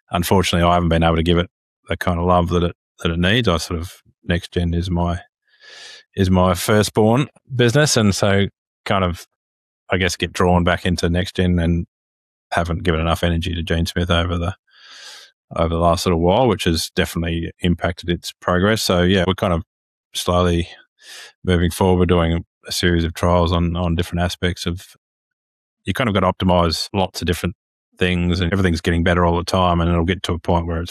unfortunately, I haven't been able to give it the kind of love that it needs. I sort of, neXtgen is my firstborn business, and so kind of, I guess, get drawn back into neXtgen and haven't given enough energy to Genesmith over the last little while, which has definitely impacted its progress. So yeah, we're kind of slowly moving forward. We're doing a series of trials on different aspects of, you kind of got to optimize lots of different things, and everything's getting better all the time, and it'll get to a point where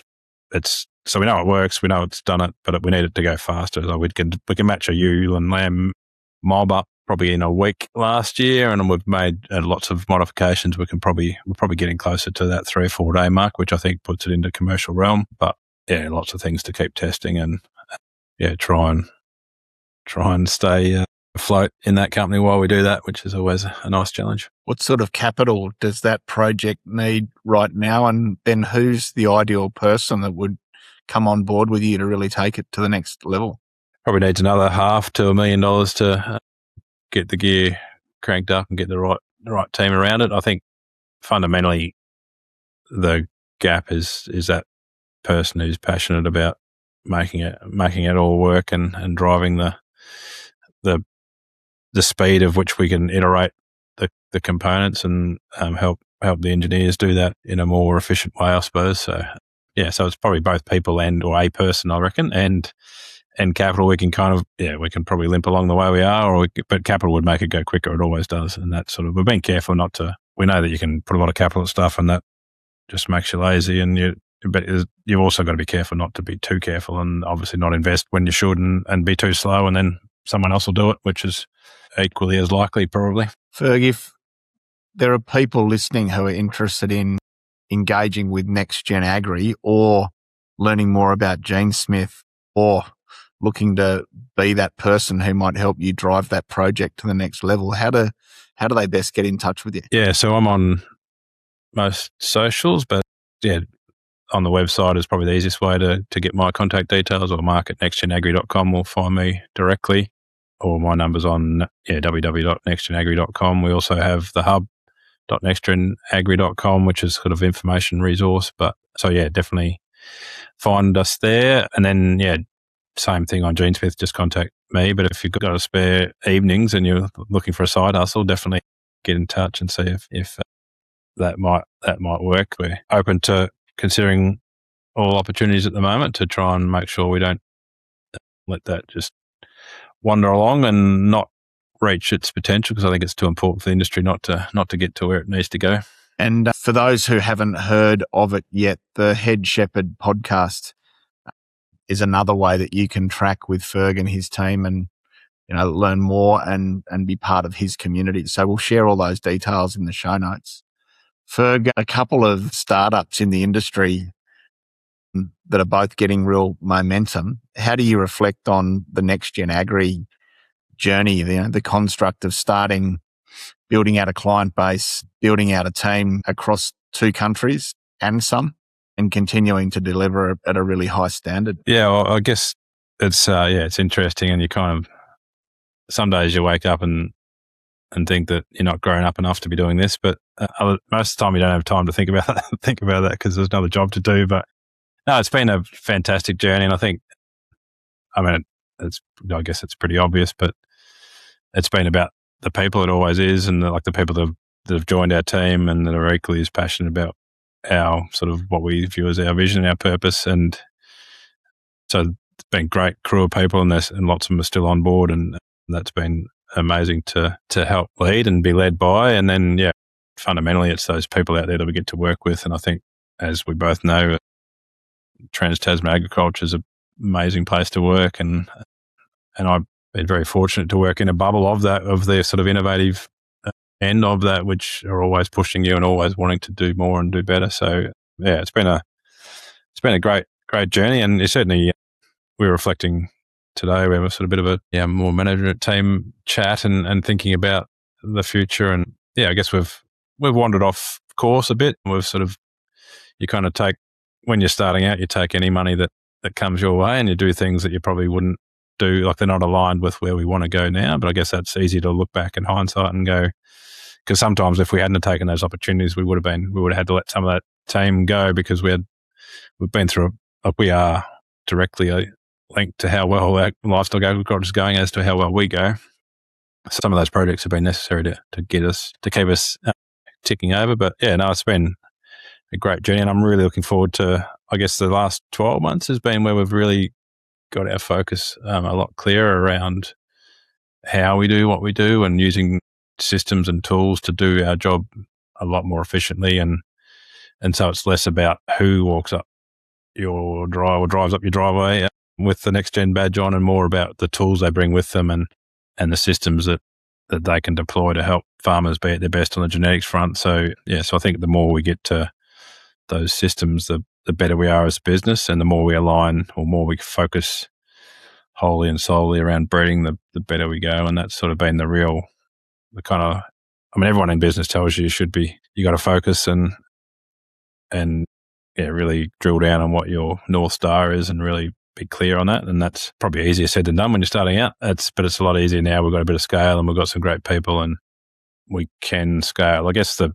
it's so we know it works, we know it's done it, but we need it to go faster. So we can match a ewe and lamb mob up probably in a week last year, and we've made lots of modifications. We're probably getting closer to that 3 or 4 day mark, which I think puts it into commercial realm. But yeah, lots of things to keep testing, and try and stay afloat in that company while we do that, which is always a nice challenge. What sort of capital does that project need right now? And then who's the ideal person that would come on board with you to really take it to the next level? Probably needs another $500,000 to $1 million to get the gear cranked up and get the right team around it. I think fundamentally the gap is that person who's passionate about making it all work and driving the speed of which we can iterate the components and help the engineers do that in a more efficient way, I suppose. So yeah, so it's probably both people or a person, I reckon, and capital. We can we can probably limp along the way we are, but capital would make it go quicker. It always does, and that sort of, we've been careful not to. We know that you can put a lot of capital at stuff, and that just makes you lazy, but you've also got to be careful not to be too careful, and obviously not invest when you should, and be too slow, and then someone else will do it, which is equally as likely, probably. Ferg, if there are people listening who are interested in engaging with neXtgen Agri, or learning more about Genesmith, or looking to be that person who might help you drive that project to the next level, how do they best get in touch with you? Yeah, so I'm on most socials, but yeah, on the website is probably the easiest way to get my contact details, or mark at nextgenagri.com will find me directly, or my number's on www.nextgenagri.com. We also have the hub.nextgenagri.com, which is sort of information resource. But so yeah, definitely find us there. And then same thing on Genesmith, just contact me. But if you've got a spare evenings and you're looking for a side hustle, definitely get in touch and see if that might work. We're open to considering all opportunities at the moment to try and make sure we don't let that just wander along and not reach its potential, because I think it's too important for the industry not to get to where it needs to go. And for those who haven't heard of it yet, the Head Shepherd podcast is another way that you can track with Ferg and his team and, learn more and be part of his community. So we'll share all those details in the show notes. Ferg, a couple of startups in the industry that are both getting real momentum. How do you reflect on the neXtgen Agri journey, the construct of building out a client base, building out a team across 2 countries and continuing to deliver at a really high standard? Yeah, well, I guess it's interesting, and you kind of, some days you wake up and think that you're not grown up enough to be doing this, but most of the time you don't have time to think about that because there's another job to do. But no, it's been a fantastic journey, and I guess it's pretty obvious, but it's been about the people. It always is, and the people that have joined our team and that are equally as passionate about our sort of what we view as our vision, our purpose, and so it's been a great crew of people, and lots of them are still on board, and that's been amazing to help lead and be led by. And then, fundamentally, it's those people out there that we get to work with. And I think, as we both know, Trans-Tasman agriculture is an amazing place to work, and I've been very fortunate to work in a bubble of the sort of innovative end of that, which are always pushing you and always wanting to do more and do better. So it's been a great journey, and it's certainly, we're reflecting today. We have a sort of bit of a more management team chat and thinking about the future. And I guess we've wandered off course a bit. We've sort of, you kind of take, when you're starting out, you take any money that comes your way and you do things that you probably wouldn't do, like they're not aligned with where we want to go now. But I guess that's easy to look back in hindsight and go, because sometimes if we hadn't have taken those opportunities, we would have had to let some of that team go, because we've been through, we are directly linked to how well our livestock agriculture is going as to how well we go. Some of those projects have been necessary to keep us ticking over. But it's been a great journey, and I'm really looking forward to, I guess the last 12 months has been where we've really got our focus a lot clearer around how we do what we do, and using systems and tools to do our job a lot more efficiently. And so it's less about who walks up your drive or drives up your driveway with the neXtgen badge on, and more about the tools they bring with them and the systems that they can deploy to help farmers be at their best on the genetics front. So I think the more we get to those systems, the better we are as a business, and the more we align or more we focus wholly and solely around breeding, the better we go. And that's sort of been the kind of, everyone in business tells you you got to focus and really drill down on what your North Star is and really be clear on that. And that's probably easier said than done when you're starting out. But it's a lot easier now. We've got a bit of scale and we've got some great people and we can scale. I guess the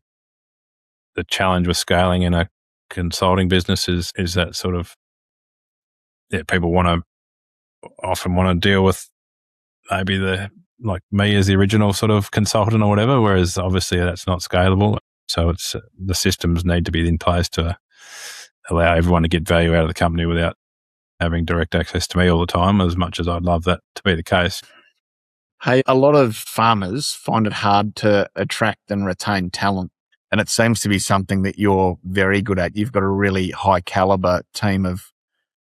challenge with scaling in a consulting business is that sort of, people often want to deal with maybe like me as the original sort of consultant or whatever, whereas obviously that's not scalable. So it's the systems need to be in place to allow everyone to get value out of the company without having direct access to me all the time, as much as I'd love that to be the case. Hey, a lot of farmers find it hard to attract and retain talent, and it seems to be something that you're very good at. You've got a really high caliber team of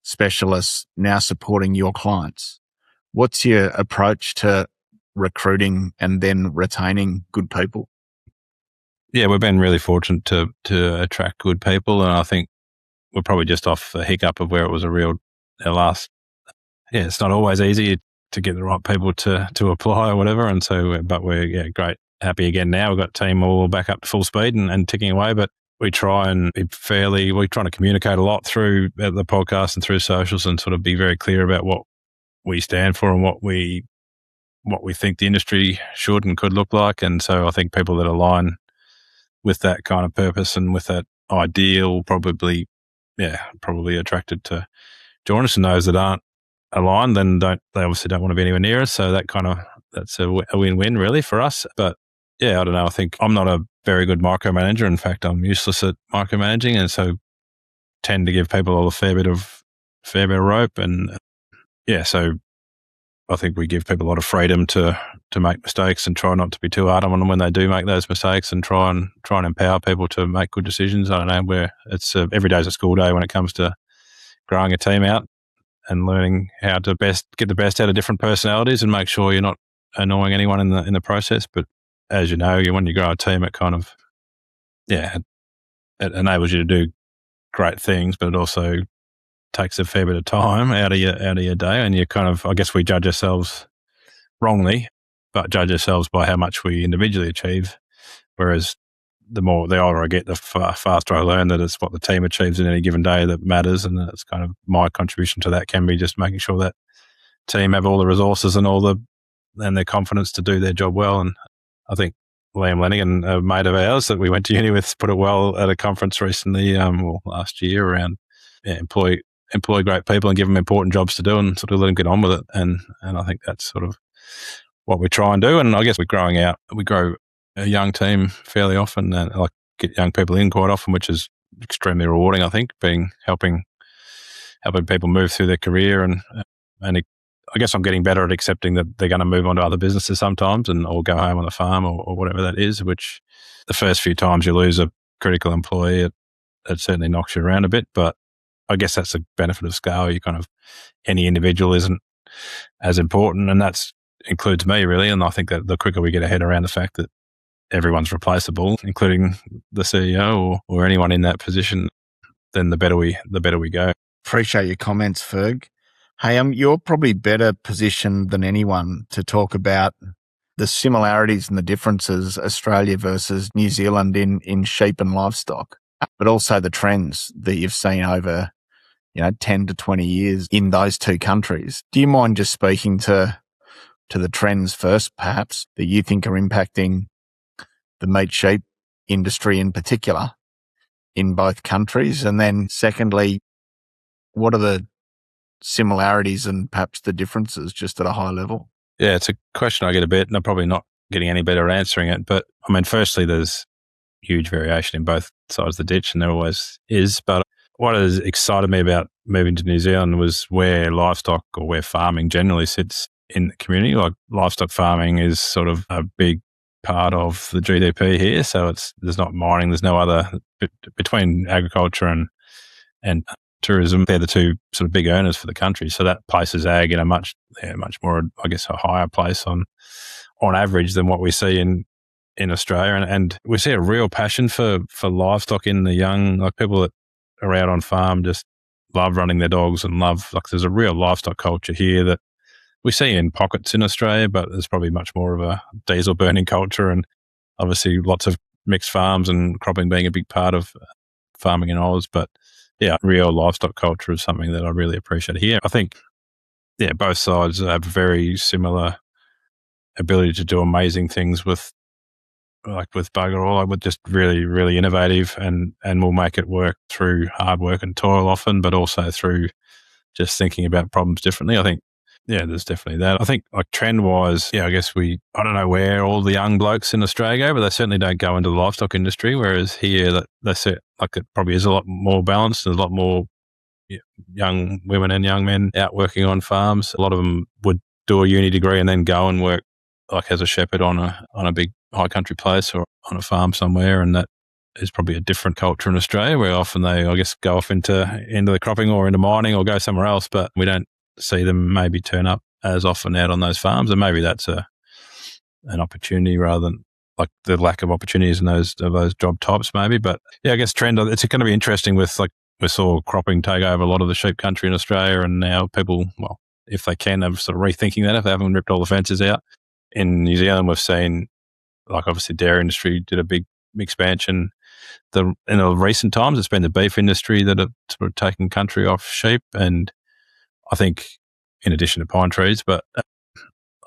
specialists now supporting your clients. What's your approach to recruiting and then retaining good people? Yeah, we've been really fortunate to attract good people, and I think we're probably just off the hiccup of where it was it's not always easy to get the right people to apply or whatever. And so, but we're great, happy again now. We've got a team all back up to full speed and ticking away, but we try and be we're trying to communicate a lot through the podcast and through socials and sort of be very clear about what we stand for and what we think the industry should and could look like. And so I think people that align with that kind of purpose and with that ideal probably attracted to join us, and those that aren't aligned, then they obviously don't want to be anywhere near us. So that's a win-win really for us. But I don't know. I think I'm not a very good micromanager. In fact, I'm useless at micromanaging, and so tend to give people a fair bit of rope. And so I think we give people a lot of freedom to make mistakes and try not to be too hard on them when they do make those mistakes, and try and empower people to make good decisions. I don't know, where it's every day's a school day when it comes to growing a team out and learning how to get the best out of different personalities and make sure you're not annoying anyone in the process. But as you know, when you grow a team, it kind of it enables you to do great things, but it also takes a fair bit of time out of your day. And you kind of, I guess we judge ourselves wrongly, but judge ourselves by how much we individually achieve. Whereas the older I get, the faster I learn that it's what the team achieves in any given day that matters. And that's kind of my contribution to that can be just making sure that team have all the resources and and their confidence to do their job well. And I think Liam Lenigan, a mate of ours that we went to uni with, put it well at a conference recently, last year, around employ great people and give them important jobs to do and sort of let them get on with it. And I think that's sort of what we try and do. And I guess we're growing out. We grow a young team fairly often, and I get young people in quite often, which is extremely rewarding, I think, helping people move through their career. And I guess I'm getting better at accepting that they're going to move on to other businesses sometimes or go home on the farm or whatever that is, which the first few times you lose a critical employee, it certainly knocks you around a bit. But I guess that's the benefit of scale. Any individual isn't as important, and that includes me, really. And I think that the quicker we get ahead around the fact that everyone's replaceable, including the CEO or anyone in that position, then the better we go. Appreciate your comments, Ferg. Hey, you're probably better positioned than anyone to talk about the similarities and the differences Australia versus New Zealand in sheep and livestock, but also the trends that you've seen over 10 to 20 years in those two countries. Do you mind just speaking to the trends first, perhaps, that you think are impacting the meat sheep industry in particular in both countries? And then secondly, what are the similarities and perhaps the differences just at a high level? Yeah, it's a question I get a bit, and I'm probably not getting any better at answering it. But I mean, firstly, there's huge variation in both sides of the ditch, and there always is. But what has excited me about moving to New Zealand was where livestock or where farming generally sits in the community. Like, livestock farming is sort of a big part of the GDP here. So there's not mining, there's no other, between agriculture and tourism, they're the two sort of big earners for the country. So that places ag in a much more, I guess, a higher place on average than what we see in Australia. And we see a real passion for livestock in the young, like people that are out on farm just love running their dogs and there's a real livestock culture here that we see in pockets in Australia, but there's probably much more of a diesel burning culture, and obviously lots of mixed farms and cropping being a big part of farming in Oz. But yeah, real livestock culture is something that I really appreciate here. I think, both sides have very similar ability to do amazing things with bugger all. With just really, really innovative and will make it work through hard work and toil often, but also through just thinking about problems differently. I think, there's definitely that. I think, like, trend-wise, I guess I don't know where all the young blokes in Australia go, but they certainly don't go into the livestock industry, whereas here they say, like, it probably is a lot more balanced. There's a lot more young women and young men out working on farms. A lot of them would do a uni degree and then go and work, like, as a shepherd on a big high country place or on a farm somewhere, and that is probably a different culture in Australia, where often they, I guess, go off into the cropping or into mining or go somewhere else, but we don't see them maybe turn up as often out on those farms. And maybe that's an opportunity rather than, like, the lack of opportunities in those job types maybe. But I guess trend, it's going to be interesting with, like, we saw cropping take over a lot of the sheep country in Australia, and now people, well, if they can, are sort of rethinking that if they haven't ripped all the fences out. In New Zealand, we've seen, like, obviously dairy industry did a big expansion. In the recent times, it's been the beef industry that have sort of taken country off sheep, and I think, in addition to pine trees, but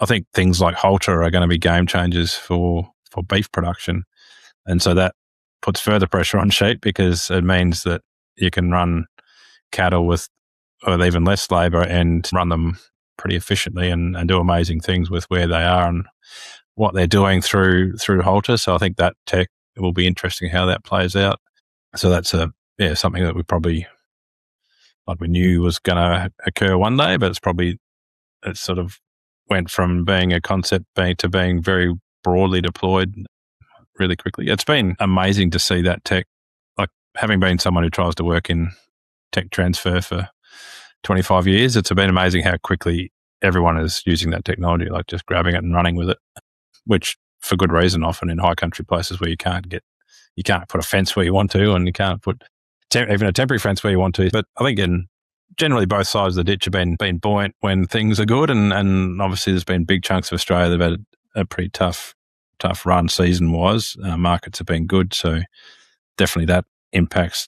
I think things like halter are going to be game changers for beef production. And so that puts further pressure on sheep, because it means that you can run cattle with even less labour and run them pretty efficiently and do amazing things with where they are and what they're doing through halter. So I think that tech, it will be interesting how that plays out. So that's something that we probably, like, we knew was going to occur one day, but it's sort of went from being a concept to being very broadly deployed really quickly. It's been amazing to see that tech, like having been someone who tries to work in tech transfer for 25 years, it's been amazing how quickly everyone is using that technology, like just grabbing it and running with it, which for good reason, often in high country places where you can't put a fence where you want to, and you can't put even a temporary fence where you want to. But I think generally both sides of the ditch have been buoyant when things are good, and obviously there's been big chunks of Australia that have had a pretty tough run season-wise. Markets have been good, so definitely that impacts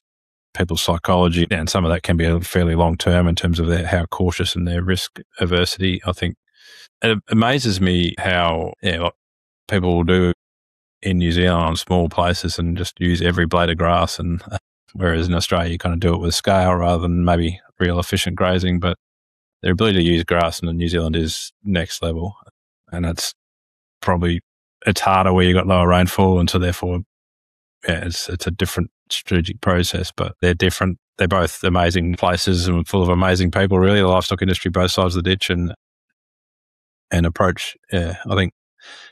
people's psychology, and some of that can be fairly long-term in terms of how cautious and their risk aversity. I think it amazes me how what people will do in New Zealand on small places and just use every blade of grass, and whereas in Australia you kind of do it with scale rather than maybe real efficient grazing. But their ability to use grass in New Zealand is next level, and it's harder where you've got lower rainfall, and so therefore it's a different strategic process, but they're different. They're both amazing places and full of amazing people, really, the livestock industry, both sides of the ditch, and approach. Yeah, I think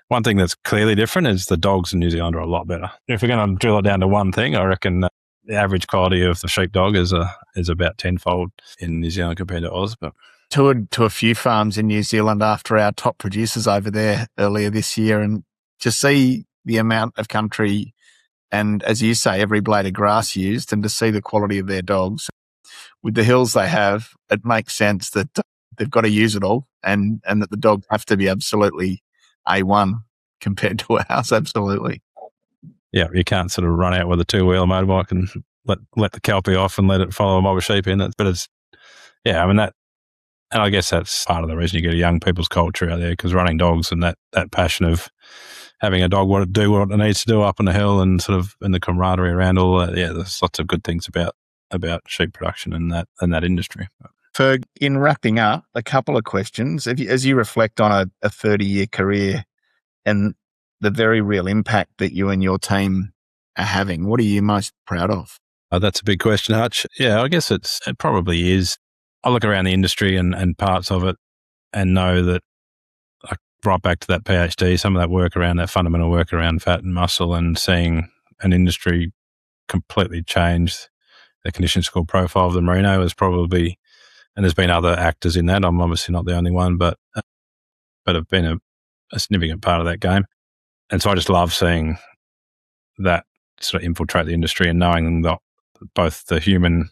one thing that's clearly different is the dogs in New Zealand are a lot better. If we're going to drill it down to one thing, I reckon the average quality of the sheepdog is about tenfold in New Zealand compared to Oz. But toured to a few farms in New Zealand after our top producers over there earlier this year, and to see the amount of country and, as you say, every blade of grass used, and to see the quality of their dogs with the hills they have, it makes sense that they've got to use it all, and that the dogs have to be absolutely A1 compared to ours. Absolutely. Yeah, you can't sort of run out with a two-wheel motorbike and let the kelpie off and let it follow a mob of sheep in. But it's, I mean, that, and I guess that's part of the reason you get a young people's culture out there, because running dogs and that passion of having a dog do what it needs to do up on the hill, and sort of and the camaraderie around all that. Yeah, there's lots of good things about sheep production and that industry. Ferg, in wrapping up, a couple of questions. As you reflect on a 30-year career and the very real impact that you and your team are having, what are you most proud of? That's a big question, Hutch. Yeah, I guess it probably is. I look around the industry and parts of it and know that, like, right back to that PhD, some of that work around that fundamental work around fat and muscle, and seeing an industry completely change the condition score profile of the Merino is probably, and there's been other actors in that. I'm obviously not the only one, but have been a significant part of that game. And so I just love seeing that sort of infiltrate the industry, and knowing that both the human,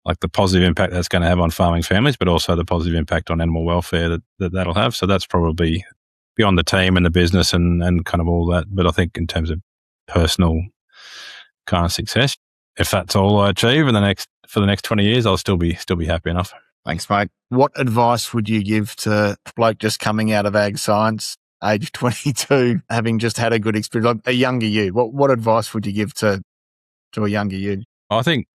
like the positive impact that's going to have on farming families, but also the positive impact on animal welfare that'll have. So that's probably beyond the team and the business and kind of all that. But I think in terms of personal kind of success, if that's all I achieve for the next 20 years, I'll still be happy enough. Thanks, mate. What advice would you give to a bloke just coming out of ag science, age 22, having just had a good experience, like a younger you? What advice would you give to a younger you? I think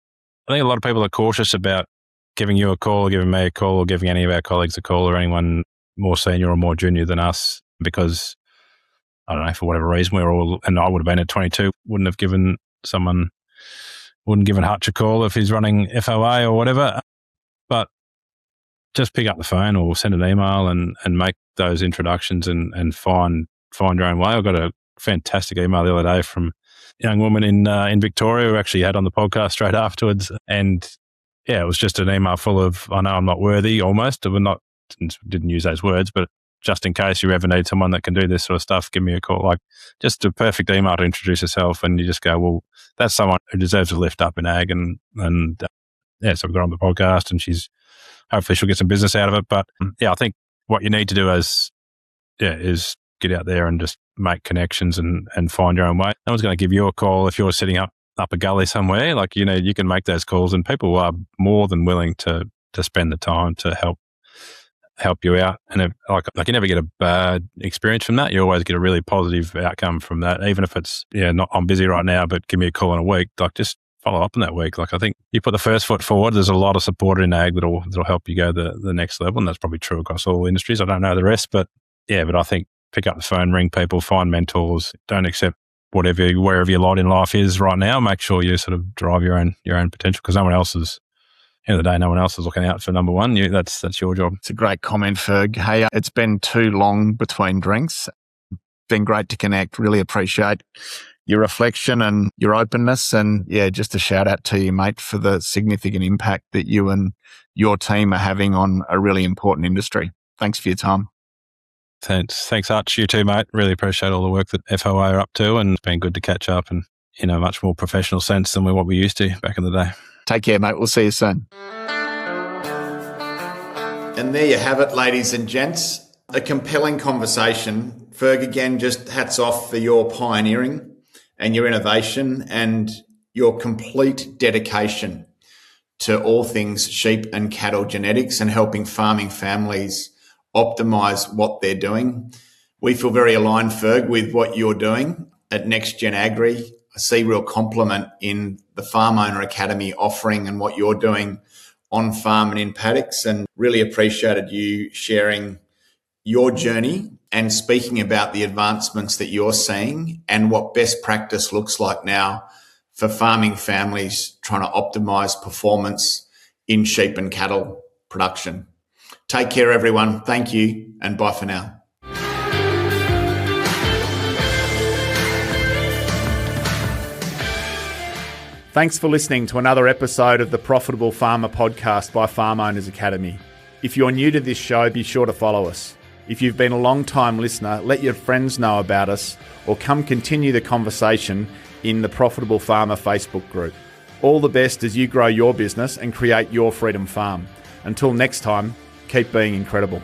a lot of people are cautious about giving you a call, or giving me a call, or giving any of our colleagues a call, or anyone more senior or more junior than us, because, I don't know, for whatever reason, we're all, and I would have been at 22, wouldn't given Hutch a call if he's running FOA or whatever. But just pick up the phone or send an email and make those introductions and find your own way. I got a fantastic email the other day from a young woman in Victoria who actually had on the podcast straight afterwards. And yeah, it was just an email full of, I know I'm not worthy, almost. Didn't use those words, but just in case you ever need someone that can do this sort of stuff, give me a call. Like, just a perfect email to introduce yourself, and you just go, well, that's someone who deserves a lift up in ag. So we got her on the podcast, and hopefully she'll get some business out of it. But I think what you need to do is get out there and just make connections and find your own way. No one's going to give you a call if you're sitting up a gully somewhere. Like, you can make those calls, and people are more than willing to spend the time to help you out. And you never get a bad experience from that. You always get a really positive outcome from that, even if it's, not, I'm busy right now, but give me a call in a week. Like, just follow up in that week. Like, I think you put the first foot forward, there's a lot of support in ag that'll help you go the next level. And that's probably true across all industries. I don't know the rest, but I think pick up the phone, ring people, find mentors. Don't accept wherever your lot in life is right now. Make sure you sort of drive your own potential, because no one else is end of the day, no one else is looking out for number one. That's your job. It's a great comment, Ferg. Hey, it's been too long between drinks. Been great to connect. Really appreciate your reflection and your openness. And yeah, just a shout out to you, mate, for the significant impact that you and your team are having on a really important industry. Thanks for your time. Thanks, Arch. You too, mate. Really appreciate all the work that FOA are up to, and it's been good to catch up and in a much more professional sense than what we used to back in the day. Take care, mate. We'll see you soon. And there you have it, ladies and gents. A compelling conversation. Ferg, again, just hats off for your pioneering and your innovation and your complete dedication to all things sheep and cattle genetics and helping farming families optimize what they're doing. We feel very aligned, Ferg, with what you're doing at NextGen Agri. I see real compliment in the Farm Owner Academy offering and what you're doing on farm and in paddocks, and really appreciated you sharing your journey and speaking about the advancements that you're seeing and what best practice looks like now for farming families trying to optimize performance in sheep and cattle production. Take care, everyone. Thank you, and bye for now. Thanks for listening to another episode of the Profitable Farmer podcast by Farm Owners Academy. If you're new to this show, be sure to follow us. If you've been a long-time listener, let your friends know about us or come continue the conversation in the Profitable Farmer Facebook group. All the best as you grow your business and create your freedom farm. Until next time, keep being incredible.